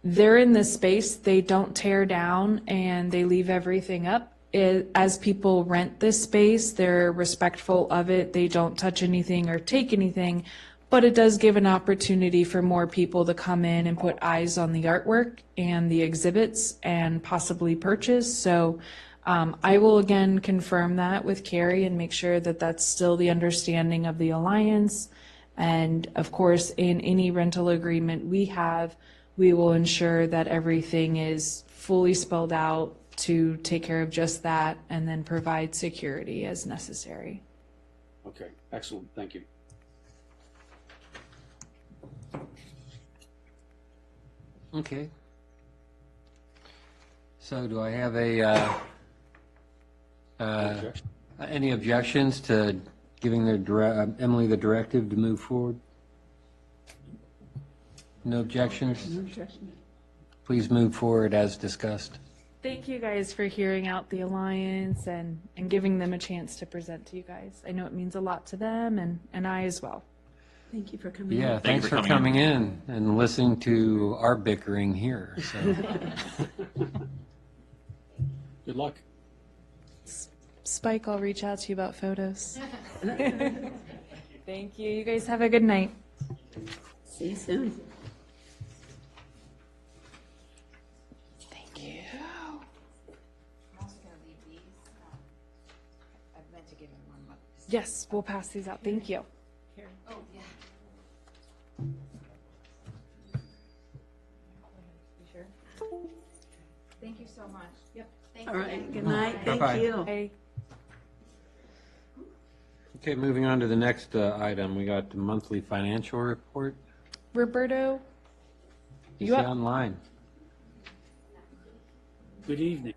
they're in the space, they don't tear down and they leave everything up. As people rent this space, they're respectful of it. They don't touch anything or take anything. But it does give an opportunity for more people to come in and put eyes on the artwork and the exhibits and possibly purchase. So I will again confirm that with Carrie and make sure that that's still the understanding of the Alliance. And of course, in any rental agreement we have, we will ensure that everything is fully spelled out to take care of just that and then provide security as necessary. Okay, excellent. Thank you. Okay. So do I have any objections to giving Emily the directive to move forward? No objections? No objection. Please move forward as discussed. Thank you guys for hearing out the Alliance and giving them a chance to present to you guys. I know it means a lot to them and I as well. Thank you for coming. Yeah, thanks for coming in and listening to our bickering here. So. Good luck. Spike, I'll reach out to you about photos. Thank you. You guys have a good night. See you soon. Thank you. I'm also gonna leave these. I meant to give him one more. Yes, we'll pass these out. Thank you. Oh, yeah. You sure? Thank you so much. Yep. Thank All you. right. Good night. Thank Bye-bye. you. Bye. Okay, moving on to the next item. We got the monthly financial report. Roberto, Is You he up? online? Good evening.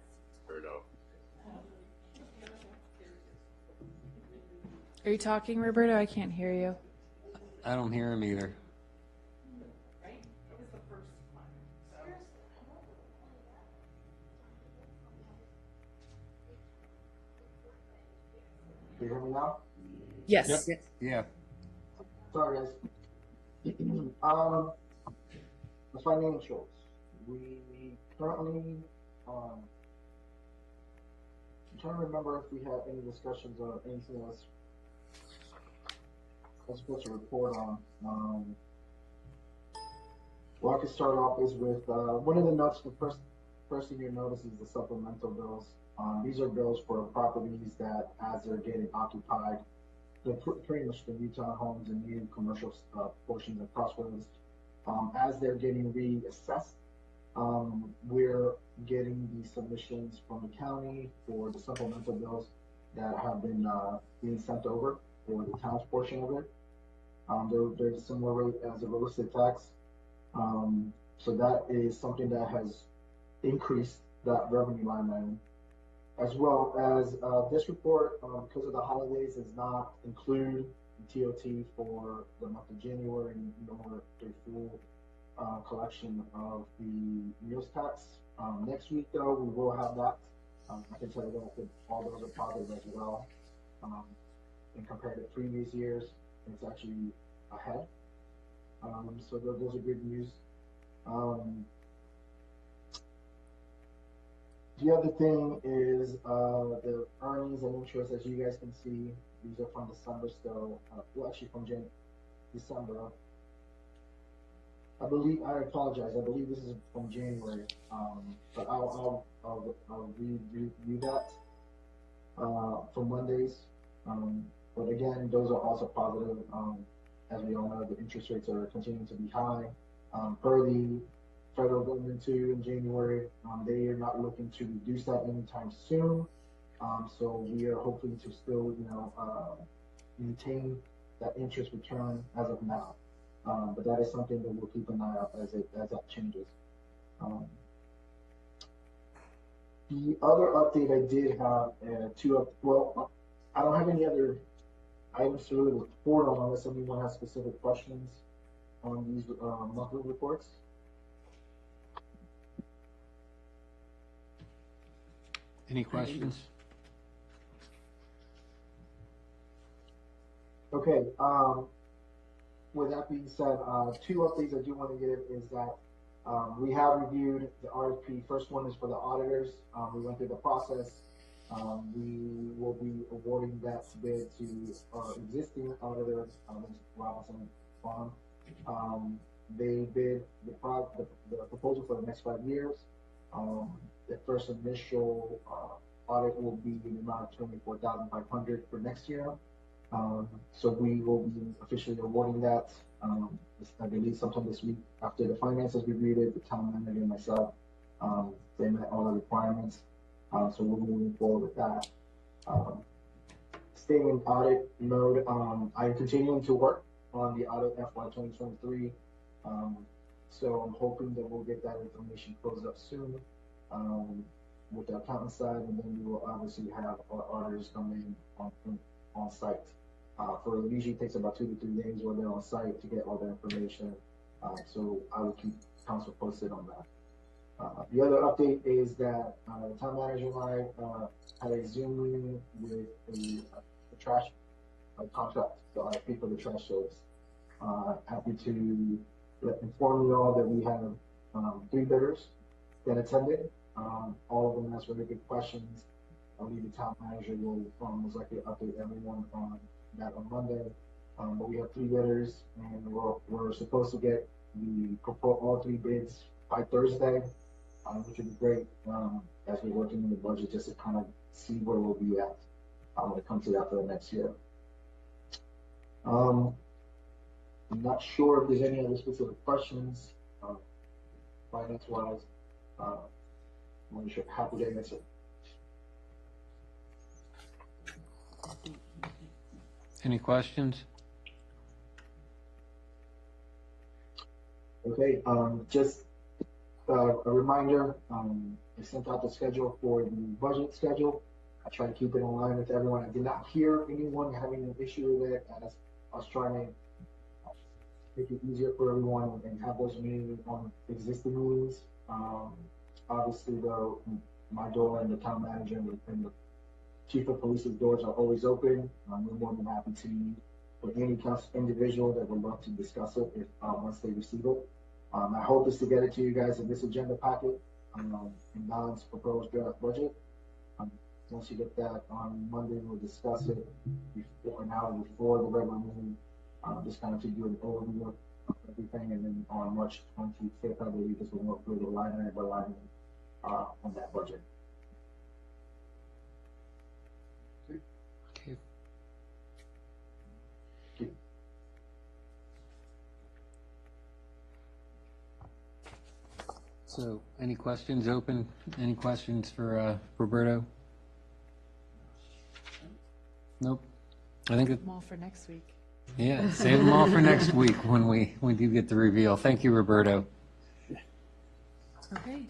are you talking, Roberto? I can't hear you. I don't hear him either. Can you hear me now? Yes. Yeah. Sorry, guys. The financials. We currently, I'm trying to remember if we had any discussions or anything else I was supposed to report on. What I could start off is with one of the notes. The first thing you notice is the supplemental bills. These are bills for properties that, as they're getting occupied, they're pretty much the new townhomes and new commercial portions of Crossroads. As they're getting reassessed, we're getting the submissions from the county for the supplemental bills that have been being sent over for the town's portion of it. They're a similar rate as the real estate tax. So that is something that has increased that revenue line item. As well as this report, because of the holidays, does not include the TOT for the month of January, nor the full collection of the meals tax. Next week, though, we will have that. I can tell you that all those are positive as well. And compared to previous years, it's actually ahead. So those are good news. The other thing is the earnings and interest, as you guys can see, these are from December still. Well, actually from December. I apologize. I believe this is from January. But I'll review that from Mondays. But again, those are also positive. As we all know, the interest rates are continuing to be high. Per the federal government too in January, they are not looking to reduce that anytime soon. So we are hoping to still, maintain that interest return as of now. But that is something that we'll keep an eye out as that changes. The other update I did have I don't have any other items to really report on unless anyone has specific questions on these monthly reports. Any questions? Okay, with that being said, two updates I do want to give is that we have reviewed the RFP. First one is for the auditors. We went through the process. We will be awarding that bid to our existing auditor, Robinson Farm. They bid the proposal for the next 5 years. The first initial audit will be in the amount of $24,500 for next year. So we will be officially awarding that. I believe sometime this week after the finances reviewed it, the town manager and myself, they met all the requirements. So we're moving forward with that. Staying in audit mode, I'm continuing to work on the audit FY 2023. So I'm hoping that we'll get that information closed up soon with the accountant side, and then we will obviously have our auditors come in on site. It usually takes about 2 to 3 days when they're on site to get all the information. So I will keep council posted on that. The other update is that the town manager and I had a Zoom meeting with the trash contract, the RFP for the trash service. Happy to inform you all that we have 3 bidders that attended. All of them asked really good questions. I believe the town manager will most likely update everyone on that on Monday. But we have 3 bidders, and we're supposed to get all 3 bids by Thursday, which would be great as we're working in the budget just to kind of see where we'll be at when it comes to that for the next year. I'm not sure if there's any other specific questions finance-wise. I'm sure happy to answer. Any questions? Okay, just a reminder, I sent out the schedule for the budget schedule. I try to keep it in line with everyone. I did not hear anyone having an issue with it. I was trying to make it easier for everyone and have those meetings on existing meetings. Obviously, though, my door and the town manager and the chief of police's doors are always open. We're more than happy to meet with any individual that would love to discuss it once they receive it. My hope is to get it to you guys in this agenda packet in Don's proposed draft budget. Once you get that on Monday, we'll discuss it before the regular meeting. Just kind of to do an overview of everything, and then on March 25th, I believe, is when we'll go to line item by line on that budget. Okay. So, any questions open? Any questions for Roberto? Nope. I think Them all for next week. yeah, save them all for next week when we do get the reveal. Thank you, Roberto. Okay.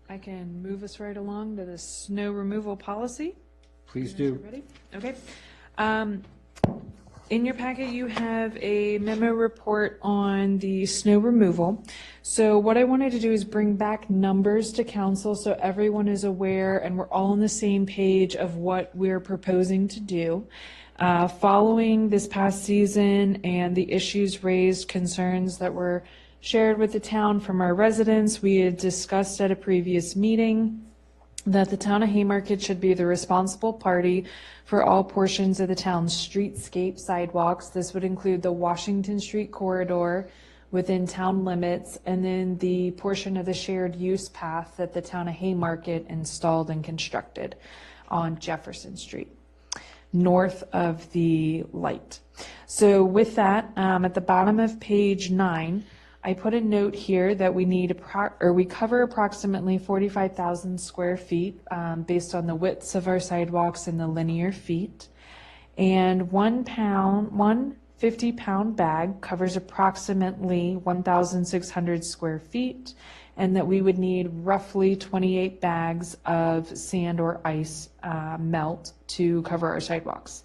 I can move us right along to the snow removal policy. Please You guys do. are ready? Okay. In your packet, you have a memo report on the snow removal. So what I wanted to do is bring back numbers to council so everyone is aware and we're all on the same page of what we're proposing to do. Following this past season and the issues raised, concerns that were shared with the town from our residents, we had discussed at a previous meeting that the town of Haymarket should be the responsible party for all portions of the town's streetscape sidewalks. This would include the Washington Street corridor within town limits, and then the portion of the shared use path that the town of Haymarket installed and constructed on Jefferson Street. north of the light. So with that, at the bottom of page 9, I put a note here that we cover approximately 45,000 square feet based on the widths of our sidewalks and the linear feet. And one 50-pound bag covers approximately 1,600 square feet, and that we would need roughly 28 bags of sand or ice melt to cover our sidewalks.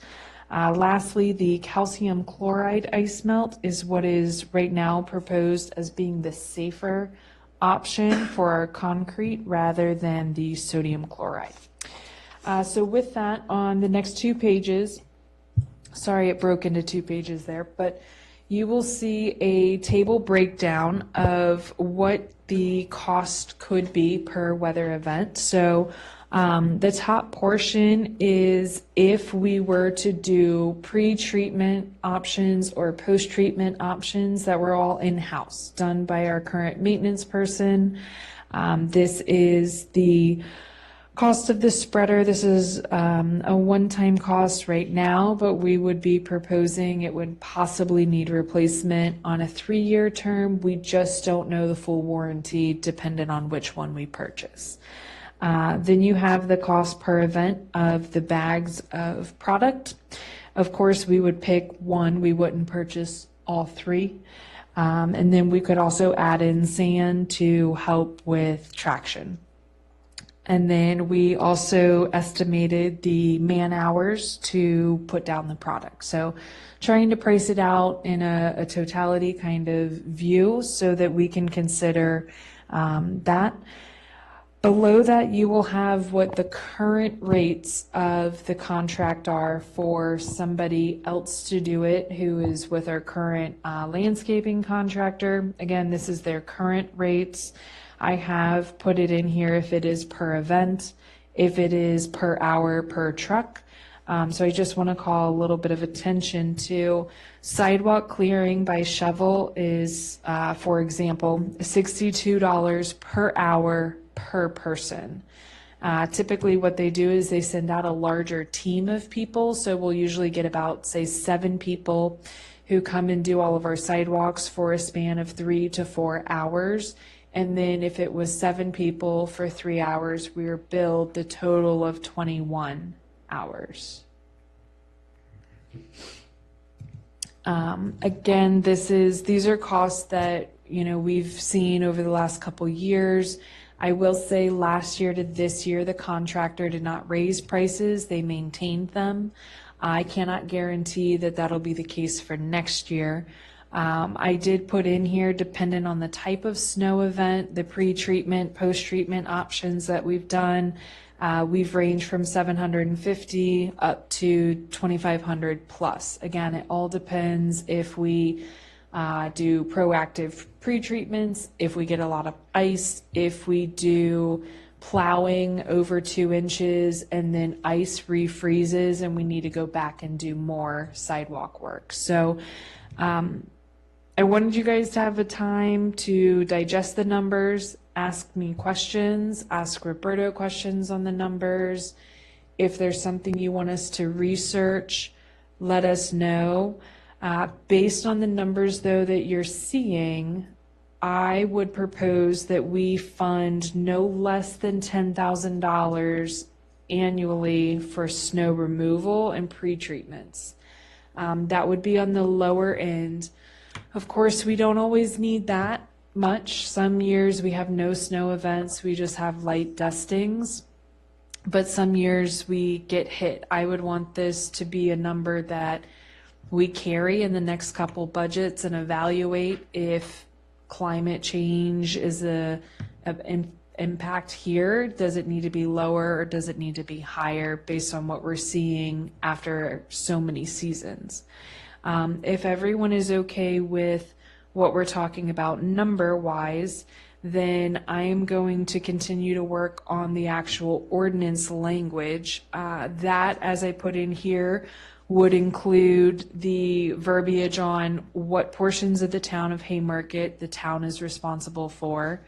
Lastly, the calcium chloride ice melt is what is right now proposed as being the safer option for our concrete rather than the sodium chloride. So with that, on the next 2 pages, sorry it broke into 2 pages there, but you will see a table breakdown of what the cost could be per weather event. So the top portion is if we were to do pre-treatment options or post-treatment options that were all in-house, done by our current maintenance person. This is the cost of the spreader. This is a one-time cost right now, but we would be proposing it would possibly need replacement on a 3-year term. We just don't know the full warranty dependent on which one we purchase. Then you have the cost per event of the bags of product. Of course, we would pick one. We wouldn't purchase all 3. And then we could also add in sand to help with traction. And then we also estimated the man hours to put down the product. So trying to price it out in a totality kind of view so that we can consider that. Below that, you will have what the current rates of the contract are for somebody else to do it who is with our current landscaping contractor. Again, this is their current rates. I have put it in here if it is per event, if it is per hour per truck. So I just want to call a little bit of attention to sidewalk clearing by shovel is, for example, $62 per hour per person. Typically what they do is they send out a larger team of people. So we'll usually get about, say, 7 people who come and do all of our sidewalks for a span of 3 to 4 hours. And then if it was 7 people for 3 hours, we were billed the total of 21 hours. Again, these are costs that, we've seen over the last couple years. I will say last year to this year, the contractor did not raise prices. They maintained them. I cannot guarantee that that'll be the case for next year. I did put in here, dependent on the type of snow event, the pre-treatment, post-treatment options that we've done. We've ranged from $750 up to $2,500 plus. Again, it all depends if we do proactive pre-treatments, if we get a lot of ice, if we do plowing over 2 inches and then ice refreezes and we need to go back and do more sidewalk work. So I wanted you guys to have a time to digest the numbers, ask me questions, ask Roberto questions on the numbers. If there's something you want us to research, let us know. Based on the numbers, though, that you're seeing, I would propose that we fund no less than $10,000 annually for snow removal and pre-treatments. That would be on the lower end. Of course, we don't always need that much. Some years we have no snow events, we just have light dustings. But some years we get hit. I would want this to be a number that we carry in the next couple budgets and evaluate if climate change is an impact here. Does it need to be lower or does it need to be higher based on what we're seeing after so many seasons? If everyone is okay with what we're talking about number-wise, then I am going to continue to work on the actual ordinance language. That, as I put in here, would include the verbiage on what portions of the town of Haymarket the town is responsible for.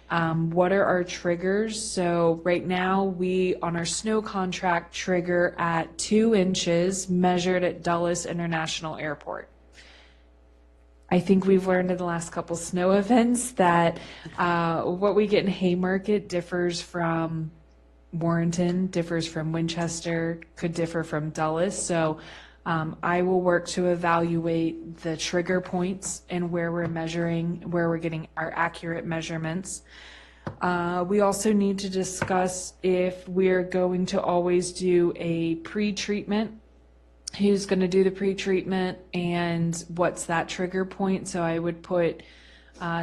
What are our triggers? So right now we, on our snow contract, trigger at 2 inches measured at Dulles International Airport. I think we've learned in the last couple snow events that what we get in Haymarket differs from Warrenton, differs from Winchester, could differ from Dulles. So I will work to evaluate the trigger points and where we're measuring, where we're getting our accurate measurements. We also need to discuss if we're going to always do a pre-treatment. Who's going to do the pre-treatment and what's that trigger point? So I would put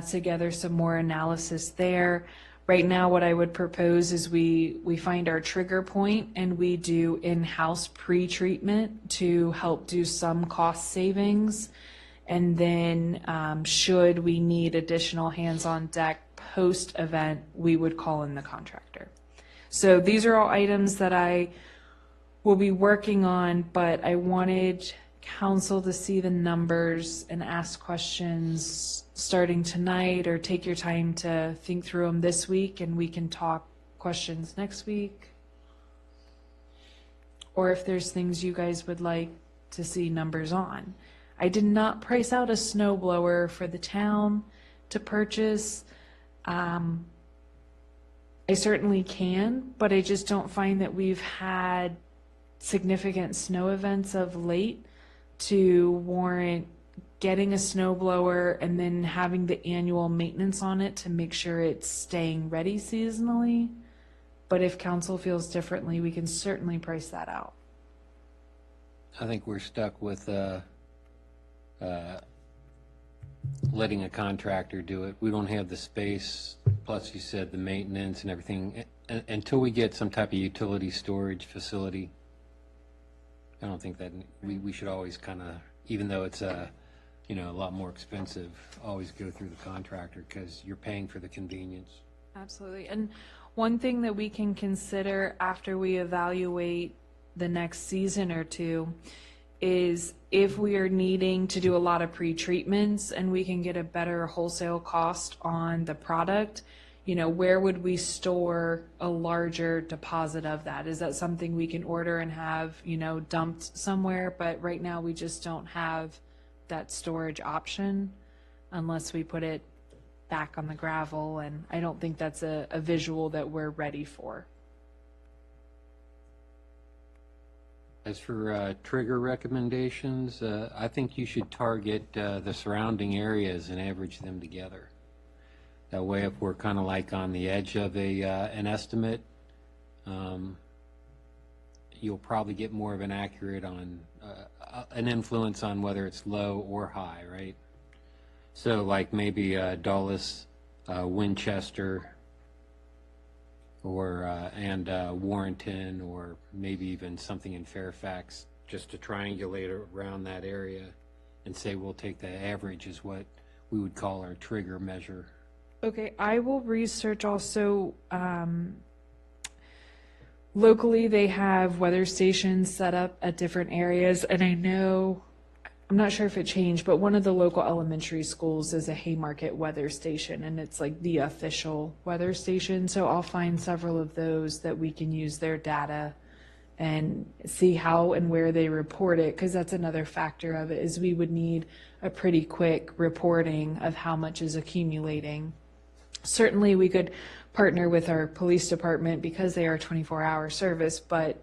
together some more analysis there. Right now, what I would propose is we find our trigger point and we do in-house pre-treatment to help do some cost savings. And then should we need additional hands on deck post-event, we would call in the contractor. So these are all items that I will be working on, but I wanted council to see the numbers and ask questions starting tonight, or take your time to think through them this week and we can talk questions next week. Or if there's things you guys would like to see numbers on. I did not price out a snow blower for the town to purchase. I certainly can, but I just don't find that we've had significant snow events of late to warrant getting a snow blower and then having the annual maintenance on it to make sure it's staying ready seasonally. But if council feels differently, we can certainly price that out. I think we're stuck with letting a contractor do it. We don't have the space, plus you said the maintenance and everything. Until we get some type of utility storage facility, I don't think that we should always kind of, even though it's a lot more expensive, always go through the contractor, because you're paying for the convenience. Absolutely. And one thing that we can consider after we evaluate the next season or two is if we are needing to do a lot of pre-treatments and we can get a better wholesale cost on the product, where would we store a larger deposit of that? Is that something we can order and have, dumped somewhere? But right now we just don't have that storage option unless we put it back on the gravel. And I don't think that's a visual that we're ready for. As for trigger recommendations, I think you should target the surrounding areas and average them together. That way, if we're kind of like on the edge of an estimate, you'll probably get more of an accurate on an influence on whether it's low or high, right? So like maybe Dulles, Winchester, or and Warrenton, or maybe even something in Fairfax, just to triangulate around that area and say we'll take the average is what we would call our trigger measure. Okay, I will research also. Locally, they have weather stations set up at different areas, and I know, I'm not sure if it changed, but one of the local elementary schools is a Haymarket weather station, and it's like the official weather station. So I'll find several of those that we can use their data and see how and where they report it, because that's another factor of it, is we would need a pretty quick reporting of how much is accumulating. Certainly we could partner with our police department because they are 24-hour service, but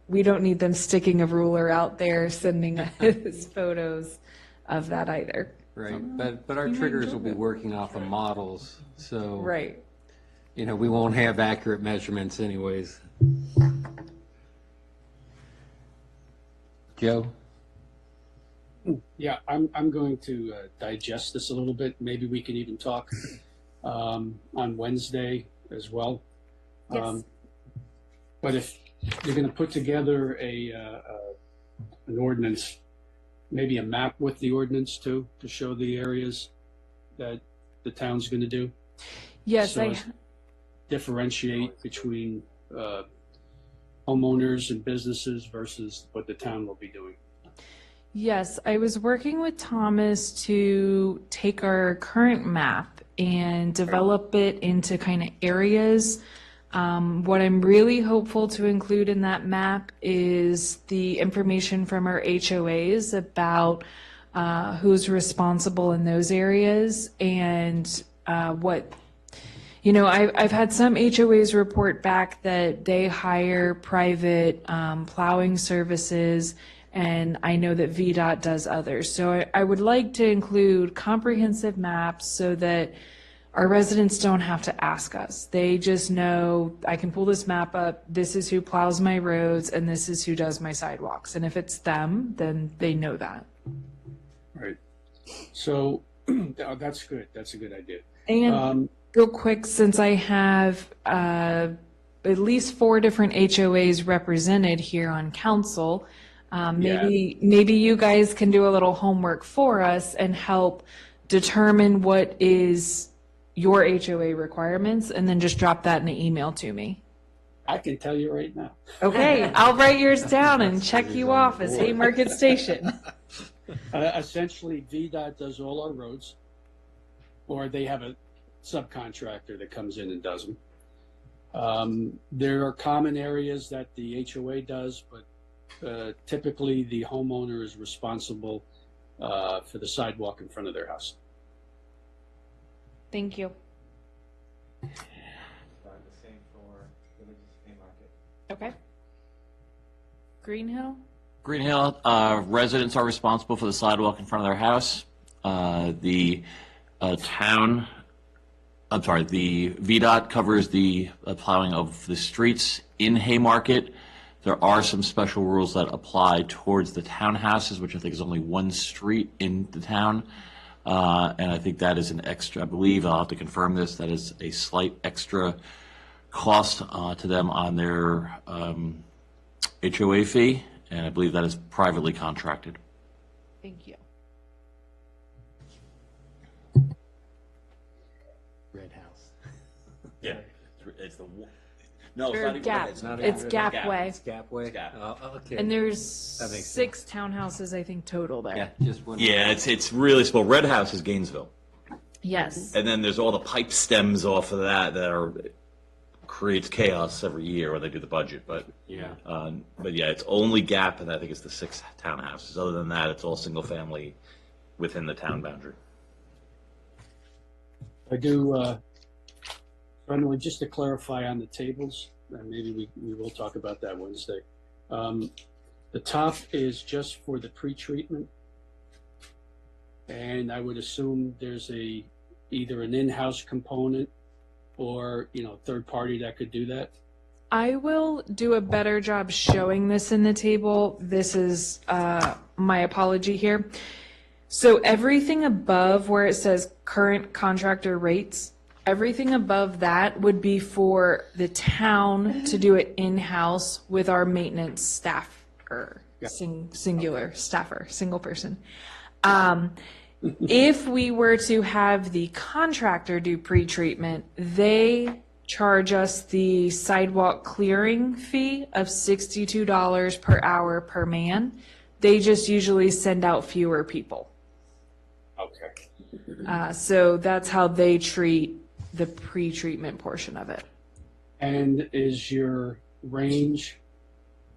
we don't need them sticking a ruler out there sending us photos of that either. Right, but our triggers will be working off of models, so right. We won't have accurate measurements anyways. Joe? Yeah, I'm going to digest this a little bit. Maybe we can even talk on Wednesday as well. Yes. But if you're going to put together an ordinance, maybe a map with the ordinance too, to show the areas that the town's going to do. Yes, so differentiate between homeowners and businesses versus what the town will be doing. Yes, I was working with Thomas to take our current map and develop it into kind of areas. What I'm really hopeful to include in that map is the information from our HOAs about who's responsible in those areas and what, you know, I've had some HOAs report back that they hire private plowing services, and I know that VDOT does others. So I would like to include comprehensive maps so that our residents don't have to ask us. They just know, I can pull this map up, this is who plows my roads, and this is who does my sidewalks. And if it's them, then they know that. Right. So that's good. That's a good idea. And real quick, since I have at least 4 different HOAs represented here on council, maybe you guys can do a little homework for us and help determine what is your HOA requirements, and then just drop that in an email to me. I can tell you right now. Okay, I'll write yours down and check you off as Haymarket Station. Essentially, VDOT does all our roads, or they have a subcontractor that comes in and does them. There are common areas that the HOA does, but typically the homeowner is responsible for the sidewalk in front of their house. Thank you. The same for Villages Haymarket. Okay. Green Hill? Green Hill, residents are responsible for the sidewalk in front of their house. The VDOT covers the plowing of the streets in Haymarket. There are some special rules that apply towards the townhouses, which I think is only one street in the town. And I think that is an extra, I believe, I'll have to confirm this, that is a slight extra cost to them on their HOA fee, and I believe that is privately contracted. Thank you. Red House. Yeah, it's the, no, Or Gap. It's Gap Way. It's Gap Way? Gap. Okay. And there's That makes 6 townhouses, I think, total there. Yeah, just one. Yeah, it's really small. Red House is Gainesville. Yes. And then there's all the pipe stems off of that creates chaos every year when they do the budget, but Yeah. yeah, it's only Gap, and I think it's the 6 townhouses. Other than that, it's all single family within the town boundary. I do, Brendan, just to clarify on the tables, and maybe we will talk about that Wednesday. The top is just for the pre-treatment, and I would assume there's either an in-house component or, third party that could do that. I will do a better job showing this in the table. This is my apology here. So everything above where it says current contractor rates, everything above that would be for the town to do it in-house with our maintenance staff, or singular staffer, single person. If we were to have the contractor do pre-treatment, they charge us the sidewalk clearing fee of $62 per hour per man. They just usually send out fewer people. Okay. So that's how they treat the pre-treatment portion of it. And is your range,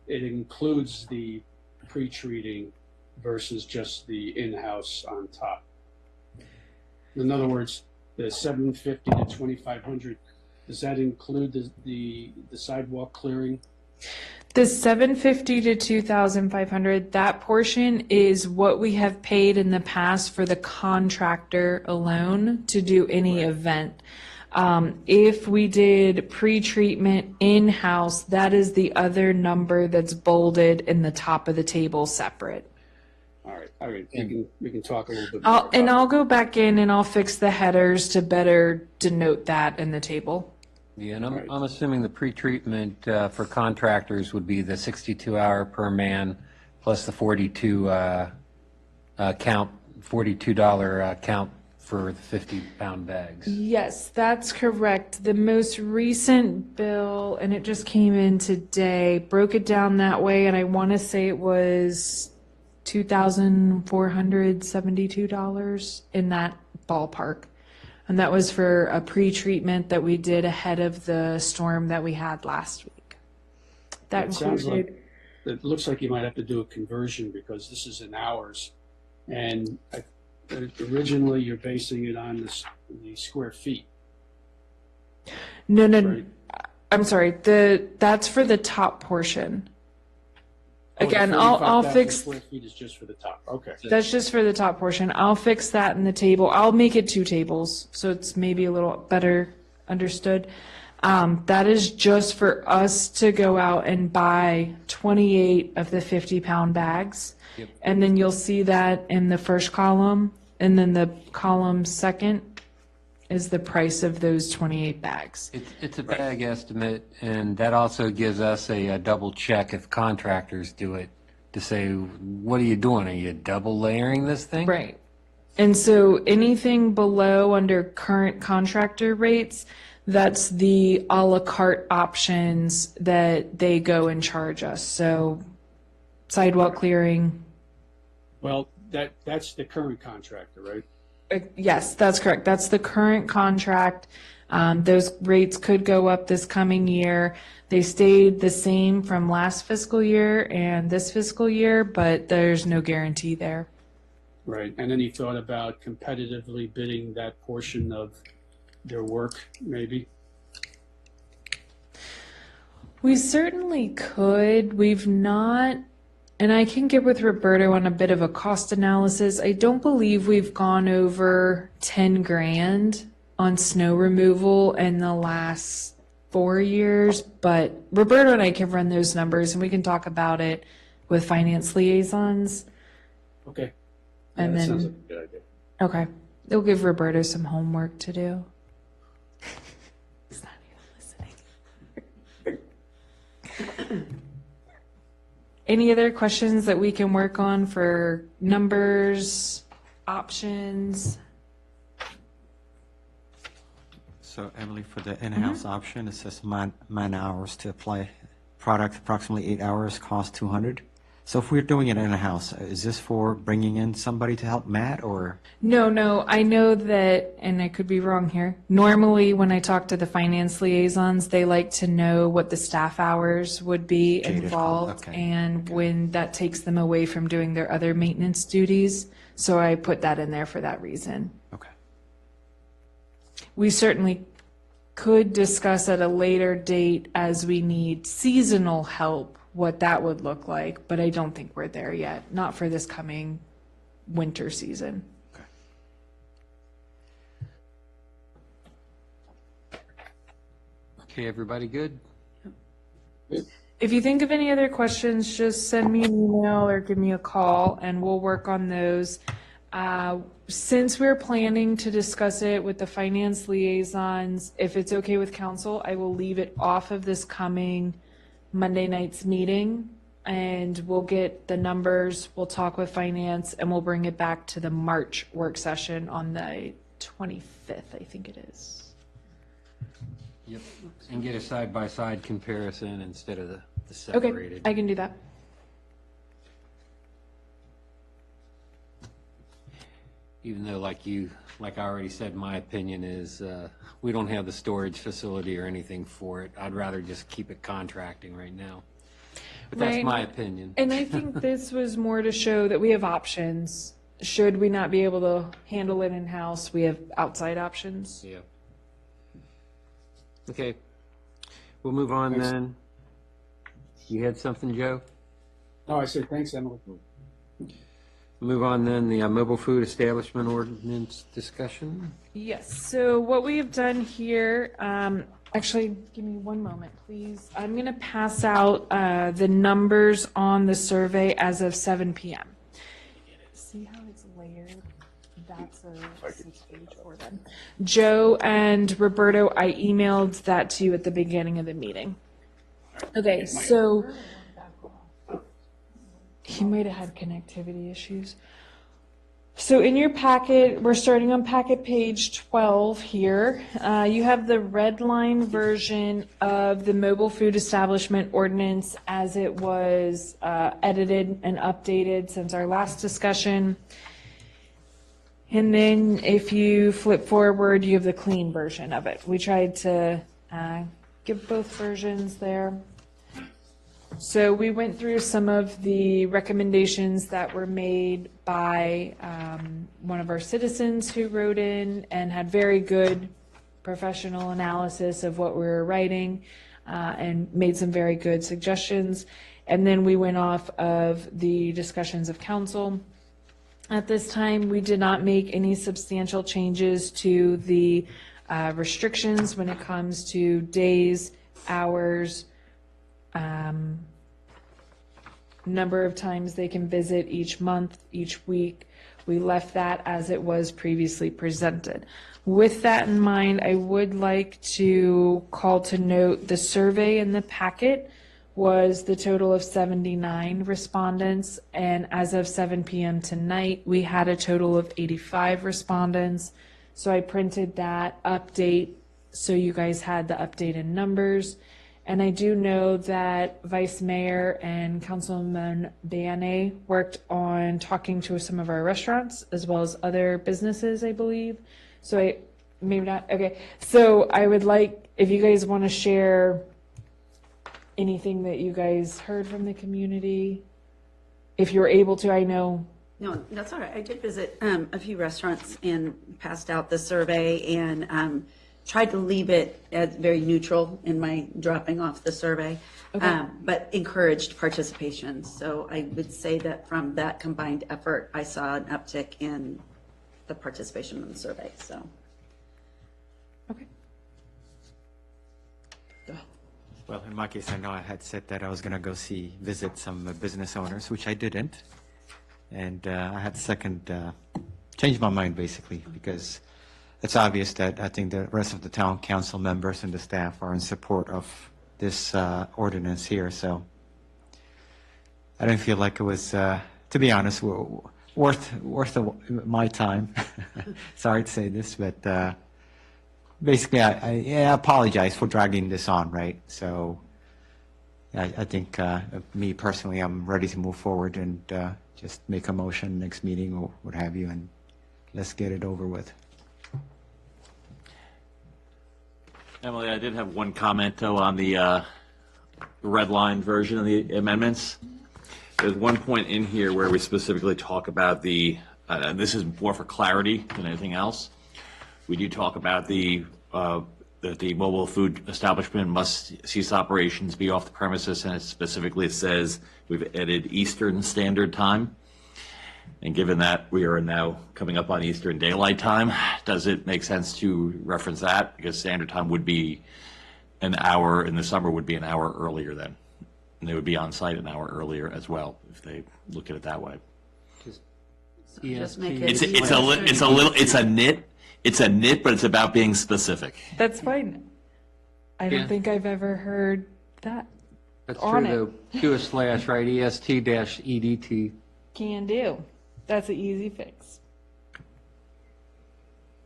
it includes the pre-treating versus just the in-house on top? In other words, the $750 to $2,500, does that include the sidewalk clearing? The $750 to $2,500, that portion is what we have paid in the past for the contractor alone to do any event. If we did pre-treatment in-house, that is the other number that's bolded in the top of the table separate. All right. We can talk a little bit more. I'll go back in and I'll fix the headers to better denote that in the table. Yeah, and I'm assuming the pre-treatment for contractors would be the 62-hour per man plus the $42 count for the 50-pound bags. Yes, that's correct. The most recent bill, and it just came in today, broke it down that way, and I want to say it was $2,472 in that ballpark. And that was for a pre-treatment that we did ahead of the storm that we had last week. That It sounds included, like, it looks like you might have to do a conversion because this is in hours. And originally you're basing it on the square feet. no, Right. I'm sorry, that's for the top portion. Oh, the Again, I'll 45,000 fix, Square feet is just for the top, okay. that's just for the top portion. I'll fix that in the table. I'll make it 2 tables, so it's maybe a little better understood. That is just for us to go out and buy 28 of the 50-pound bags. Yep. And then you'll see that in the first column, and then the column second is the price of those 28 bags. It's a bag estimate, and that also gives us a double check if contractors do it, to say, what are you doing? Are you double layering this thing? Right. And so anything below under current contractor rates, that's the à la carte options that they go and charge us. So sidewalk clearing, Well, that's the current contractor, right? yes, that's correct. That's the current contract. Those rates could go up this coming year. They stayed the same from last fiscal year and this fiscal year, but there's no guarantee there. Right. And then you thought about competitively bidding that portion of their work, maybe? We certainly could. We've not, and I can get with Roberto on a bit of a cost analysis. I don't believe we've gone over 10 grand on snow removal in the last 4 years, but Roberto and I can run those numbers and we can talk about it with finance liaisons. Okay. And that then, sounds like a good idea. okay, it'll give Roberto some homework to do. He's not even listening. Any other questions that we can work on for numbers, options? So Emily, for the in-house option, it says man hours to apply product, approximately 8 hours, cost 200. So if we're doing it in-house, is this for bringing in somebody to help Matt, or? No, I know that, and I could be wrong here. Normally, when I talk to the finance liaisons, they like to know what the staff hours would be Gated, involved okay. and when that takes them away from doing their other maintenance duties. So I put that in there for that reason. Okay. We certainly could discuss at a later date as we need seasonal help, what that would look like, but I don't think we're there yet, not for this coming winter season. Okay, everybody good? If you think of any other questions, just send me an email or give me a call and we'll work on those. Since we're planning to discuss it with the finance liaisons, if it's okay with council, I will leave it off of this coming Monday night's meeting and we'll get the numbers, we'll talk with finance and we'll bring it back to the March work session on the 25th, I think it is. Yep. And get a side-by-side comparison instead of the Okay, separated. I can do that. Even though, like I already said, my opinion is we don't have the storage facility or anything for it. I'd rather just keep it contracting right now. But that's Right. my opinion. And I think this was more to show that we have options. Should we not be able to handle it in-house, we have outside options. Yeah. Okay. We'll move on Thanks. then. You had something, Joe? No, I said, thanks, Emily. Move on then, the mobile food establishment ordinance discussion. Yes, so what we have done here, actually, give me one moment, please. I'm going to pass out the numbers on the survey as of 7 p.m. See how it's layered? That's a 6-page for them. Joe and Roberto, I emailed that to you at the beginning of the meeting. Okay, so he might have had connectivity issues. So in your packet, we're starting on packet page 12 here. You have the red line version of the mobile food establishment ordinance as it was edited and updated since our last discussion. And then if you flip forward, you have the clean version of it. We tried to give both versions there. So we went through some of the recommendations that were made by one of our citizens who wrote in and had very good professional analysis of what we were writing and made some very good suggestions. And then we went off of the discussions of council. At this time, we did not make any substantial changes to the restrictions when it comes to days, hours, number of times they can visit each month, each week. We left that as it was previously presented. With that in mind, I would like to call to note the survey in the packet was the total of 79 respondents, and as of 7 p.m. tonight, we had a total of 85 respondents. So I printed that update so you guys had the updated numbers. And I do know that Vice Mayor and Councilman Bane worked on talking to some of our restaurants as well as other businesses, I believe. So maybe not, okay. So I would like, if you guys want to share anything that you guys heard from the community, if you're able to, I know. No, that's all right. I did visit a few restaurants and passed out the survey and tried to leave it as very neutral in my dropping off the survey, but encouraged participation. So I would say that from that combined effort, I saw an uptick in the participation in the survey, so. Okay. Go ahead. Well, in my case, I know I had said that I was going to go visit some business owners, which I didn't. And I had changed my mind basically, because it's obvious that I think the rest of the town council members and the staff are in support of this ordinance here. So I didn't feel like it was, to be honest, worth my time. Sorry to say this, but basically I apologize for dragging this on, right? So I think me personally, I'm ready to move forward and just make a motion next meeting or what have you, and let's get it over with. Emily, I did have one comment, though, on the red line version of the amendments. There's one point in here where we specifically talk about the, this is more for clarity than anything else. We do talk about that the mobile food establishment must cease operations, be off the premises, and it says we've added Eastern Standard Time. And given that we are now coming up on Eastern Daylight Time, does it make sense to reference that? Because Standard Time would be an hour, in the summer would be an hour earlier then. And they would be on site an hour earlier as well, if they look at it that way. Just make it It's a nit, but it's about being specific. That's fine. I don't think I've ever heard that. That's on true, though. Do a slash, right? EST-EDT. Can do. That's an easy fix.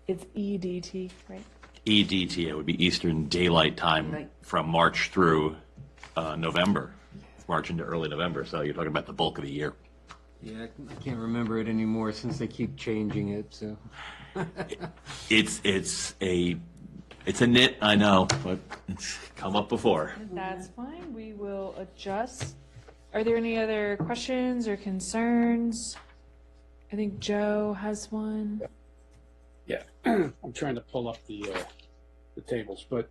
It's EDT, right? EDT, it would be Eastern Daylight Time Right. from March through November, March into early November. So you're talking about the bulk of the year. Yeah, I can't remember it anymore since they keep changing it, so. It's a nit, I know, but it's come up before. That's fine. We will adjust. Are there any other questions or concerns? I think Joe has one. Yeah, I'm trying to pull up the tables, but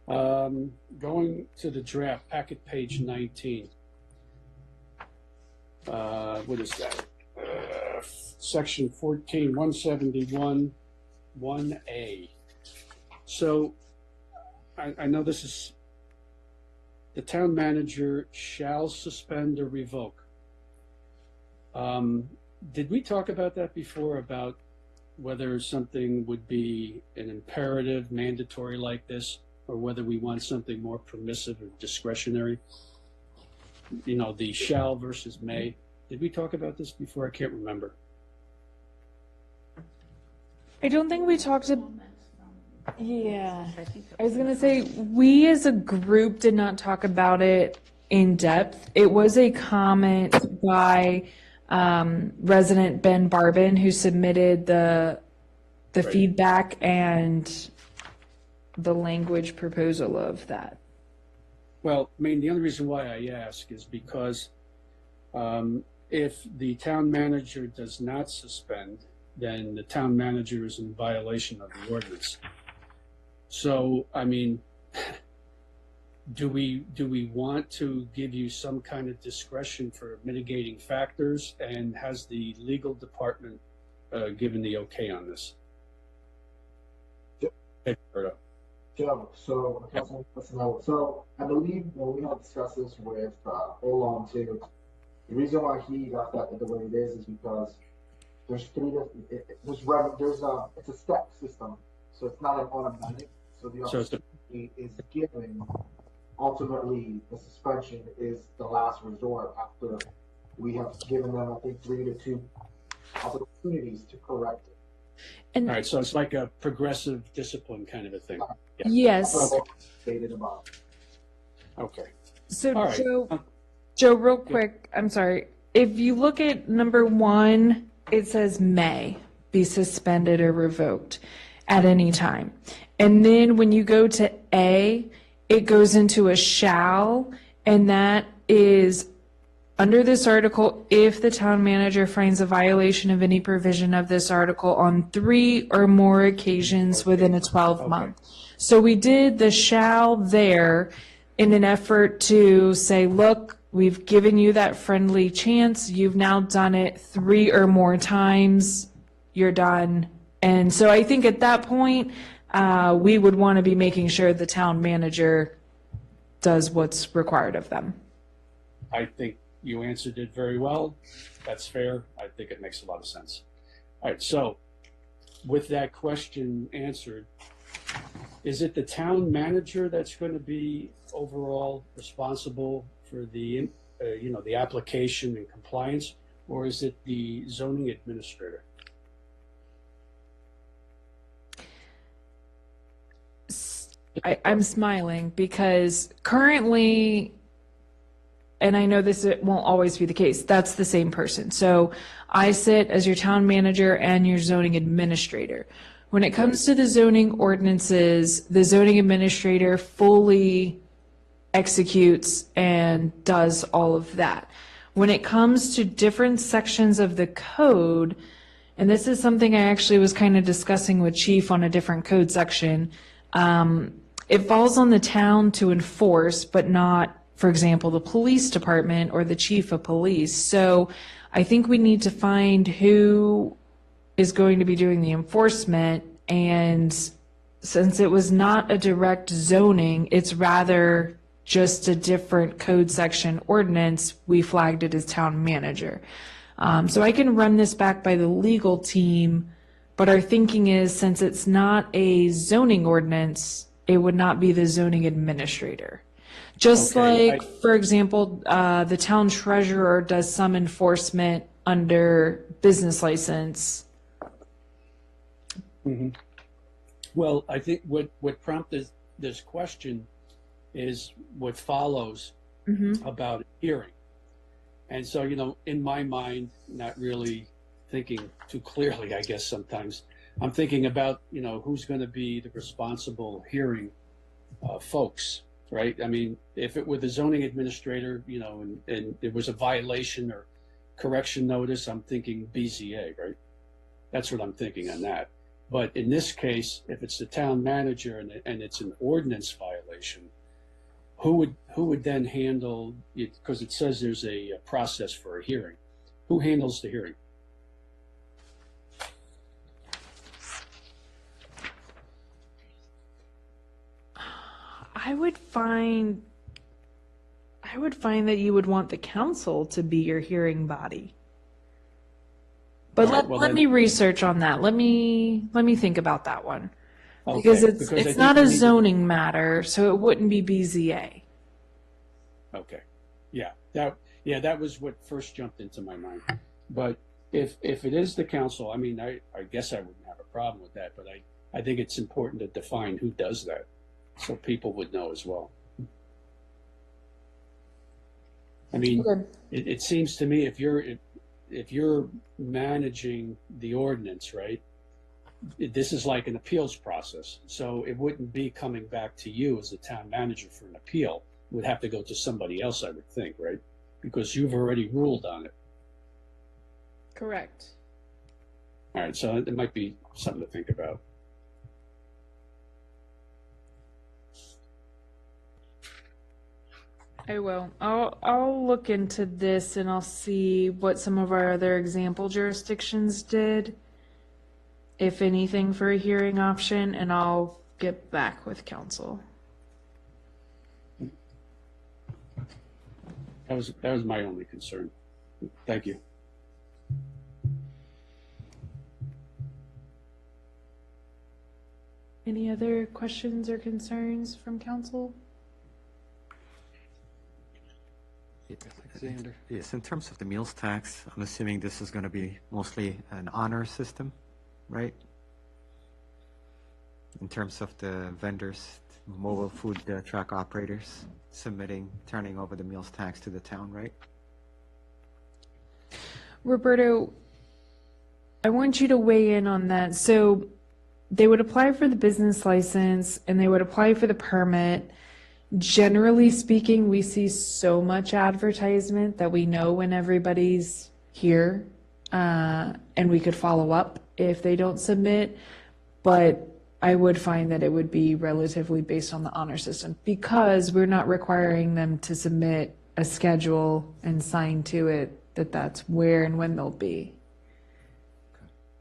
going to the draft, packet page 19. What is that? Section 14, 171, 1A. So I know this is, the town manager shall suspend or revoke. Did we talk about that before, about whether something would be an imperative, mandatory like this, or whether we want something more permissive or discretionary? You know, the shall versus may. Did we talk about this before? I can't remember. I don't think we talked about. Yeah. I was going to say, we as a group did not talk about it in depth. It was a comment by resident Ben Barbin, who submitted the feedback and the language proposal of that. Well, I mean, the only reason why I ask is because if the town manager does not suspend, then the town manager is in violation of the ordinance. So, I mean, do we want to give you some kind of discretion for mitigating factors? And has the legal department given the okay on this? Hey, Roberto. Joe, so I believe when we had discussed this with Olon too, the reason why he left that the way it is because there's it's a step system, so it's not an automatic. So the opportunity is given. Ultimately, the suspension is the last resort after we have given them, I think, 3 to 2 opportunities to correct it. And all right, so it's like a progressive discipline kind of a thing. Yeah. Yes. Stated about. Okay. So All right. Joe, real quick, I'm sorry. If you look at number 1, it says may be suspended or revoked at any time. And then when you go to A, it goes into a shall, and that is under this article, if the town manager finds a violation of any provision of this article on 3 or more occasions within a 12-month. So we did the shall there in an effort to say, look, we've given you that friendly chance. You've now done it 3 or more times. You're done. And so I think at that point, we would want to be making sure the town manager does what's required of them. I think you answered it very well. That's fair. I think it makes a lot of sense. All right, so with that question answered, is it the town manager that's going to be overall responsible for the, the application and compliance, or is it the zoning administrator? I'm smiling because currently, and I know this won't always be the case, that's the same person. So I sit as your town manager and your zoning administrator. When it comes to the zoning ordinances, the zoning administrator fully executes and does all of that. When it comes to different sections of the code, and this is something I actually was kind of discussing with Chief on a different code section, it falls on the town to enforce, but not, for example, the police department or the chief of police. So I think we need to find who is going to be doing the enforcement. And since it was not a direct zoning, it's rather just a different code section ordinance, we flagged it as town manager. So I can run this back by the legal team, but our thinking is since it's not a zoning ordinance, it would not be the zoning administrator. Just like, for example, the town treasurer does some enforcement under business license. Mm-hmm. Well, I think what prompted this question is what follows about hearing. And so, in my mind, not really thinking too clearly, I guess sometimes, I'm thinking about, who's going to be the responsible hearing folks, right? I mean, if it were the zoning administrator, and there was a violation or correction notice, I'm thinking BZA, right? That's what I'm thinking on that. But in this case, if it's the town manager and it's an ordinance violation, who would then handle it? Because it says there's a process for a hearing. Who handles the hearing? I would find that you would want the council to be your hearing body. But let me research on that. Let me think about that one. Because it's not a zoning matter, so it wouldn't be BZA. Okay. Yeah. That was what first jumped into my mind. But if it is the council, I mean, I guess I wouldn't have a problem with that, but I think it's important to define who does that so people would know as well. I mean, it seems to me if if you're managing the ordinance, right, this is like an appeals process. So it wouldn't be coming back to you as the town manager for an appeal. It would have to go to somebody else, I would think, right? Because you've already ruled on it. Correct. All right, so it might be something to think about. I will. I'll look into this and I'll see what some of our other example jurisdictions did, if anything, for a hearing option, and I'll get back with council. That was my only concern. Thank you. Any other questions or concerns from council? Alexander? Yes, in terms of the meals tax, I'm assuming this is going to be mostly an honor system, right? In terms of the vendors, mobile food truck operators turning over the meals tax to the town, right? Roberto, I want you to weigh in on that. So they would apply for the business license and they would apply for the permit. Generally speaking, we see so much advertisement that we know when everybody's here, and we could follow up if they don't submit. But I would find that it would be relatively based on the honor system because we're not requiring them to submit a schedule and sign to it that that's where and when they'll be.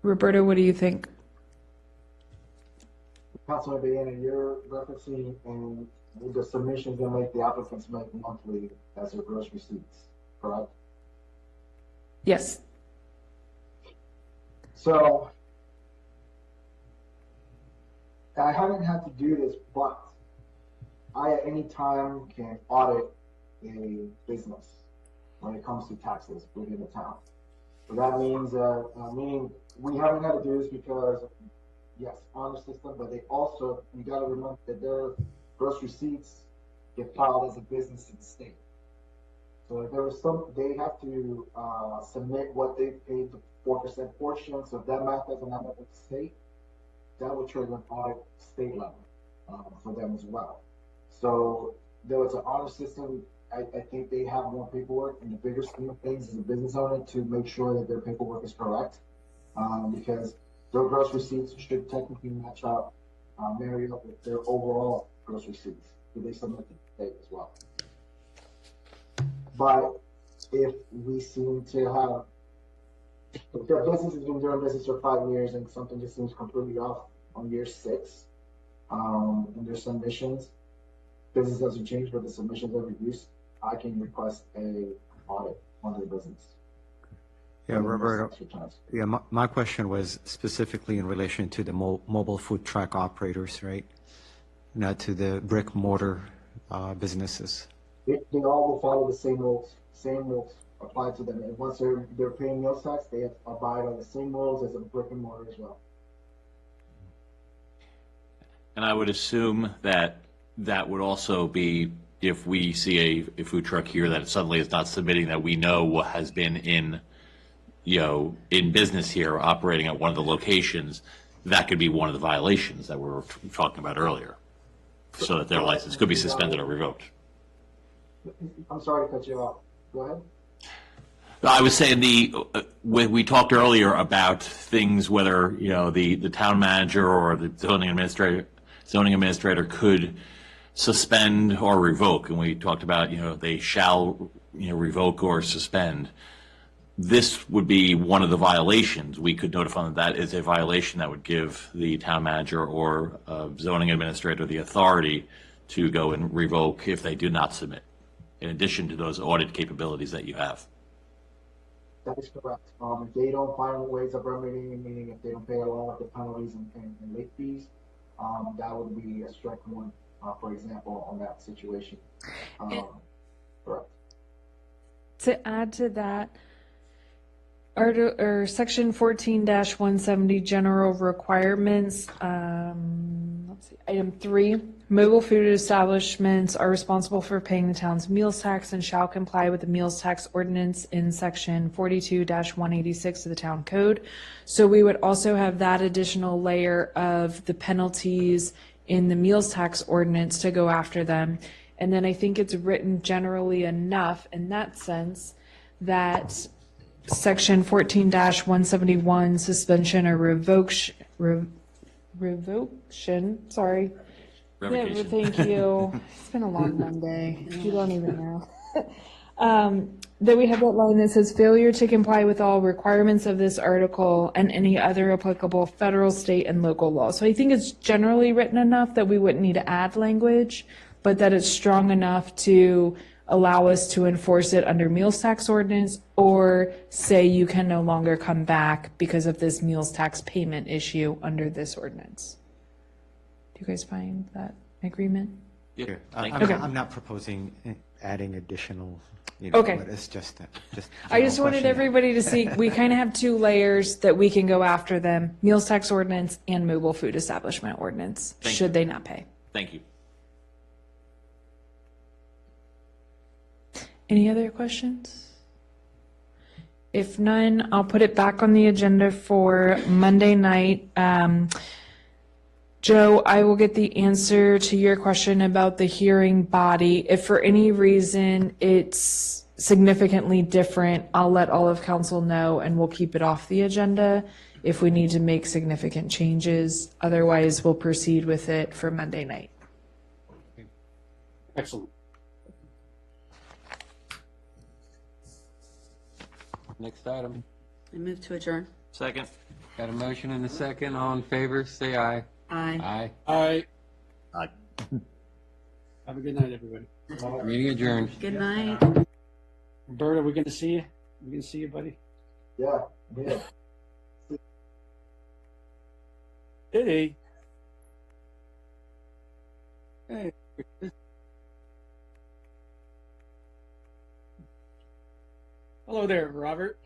Roberto, what do you think? Councilman Baena, you're referencing the submissions that make the applicants make monthly as their gross receipts, correct? Yes. So I haven't had to do this, but I at any time can audit a business when it comes to taxes within the town. So that means meaning we haven't had to do this because yes, honor system, but they also, you got to remember that their gross receipts get filed as a business in the state. So if there was they have to submit what they paid the 4% portion. So if that math doesn't happen with the state, that would trigger an audit state level for them as well. So though it's an honor system, I think they have more paperwork in the bigger scheme of things as a business owner to make sure that their paperwork is correct, because their gross receipts should technically match up, marry up with their overall gross receipts that they submit to the state as well. But if we seem to have, if their business has been doing business for 5 years and something just seems completely off on year 6, in their submissions, business doesn't change, but the submissions are reduced, I can request a audit on their business. Yeah, Roberto. Yeah, my question was specifically in relation to the mobile food truck operators, right? Not to the brick mortar businesses. They all will follow the same rules apply to them. And once they're paying meals tax, they have to abide by the same rules as a brick and mortar as well. And I would assume that that would also be if we see a food truck here that suddenly is not submitting that we know what has been in business here operating at one of the locations, that could be one of the violations that we were talking about earlier, so that their license could be suspended or revoked. I'm sorry to cut you off. Go ahead. I was saying when we talked earlier about things, whether the town manager or the zoning administrator could suspend or revoke, and we talked about they shall revoke or suspend. This would be one of the violations. We could notify them that is a violation that would give the town manager or zoning administrator the authority to go and revoke if they do not submit, in addition to those audit capabilities that you have. That is correct. If they don't find ways of remedying, meaning if they don't pay along with the penalties and late fees, that would be a strike one, for example, on that situation. Correct. To add to that, Section 14-170 general requirements, let's see, item 3, mobile food establishments are responsible for paying the town's meals tax and shall comply with the meals tax ordinance in section 42-186 of the town code. So we would also have that additional layer of the penalties in the meals tax ordinance to go after them. And then I think it's written generally enough in that sense that section 14-171, suspension or revocation, sorry. Revocation. Yeah, thank you. It's been a long Monday. You don't even know. That we have that line that says failure to comply with all requirements of this article and any other applicable federal, state, and local law. So I think it's generally written enough that we wouldn't need to add language, but that it's strong enough to allow us to enforce it under meals tax ordinance, or say you can no longer come back because of this meals tax payment issue under this ordinance. Do you guys find that agreement? Yeah, I'm, thank you. I'm not proposing adding additional, Okay. but it's just I just wanted everybody to see, we kind of have 2 layers that we can go after them, meals tax ordinance and mobile food establishment ordinance, Thank should you. they not pay. Thank you. Any other questions? If none, I'll put it back on the agenda for Monday night. Joe, I will get the answer to your question about the hearing body. If for any reason it's significantly different, I'll let all of council know and we'll keep it off the agenda if we need to make significant changes. Otherwise, we'll proceed with it for Monday night. Excellent. Next item. I move to adjourn. Second. Got a motion and a second. All in favor, say aye. Aye. Aye. All right. Have a good night, everybody. Meeting adjourned. Good night. Bert, are we going to see you? We going to see you, buddy? Yeah, yeah. Hey. Hey. Hello there, Robert.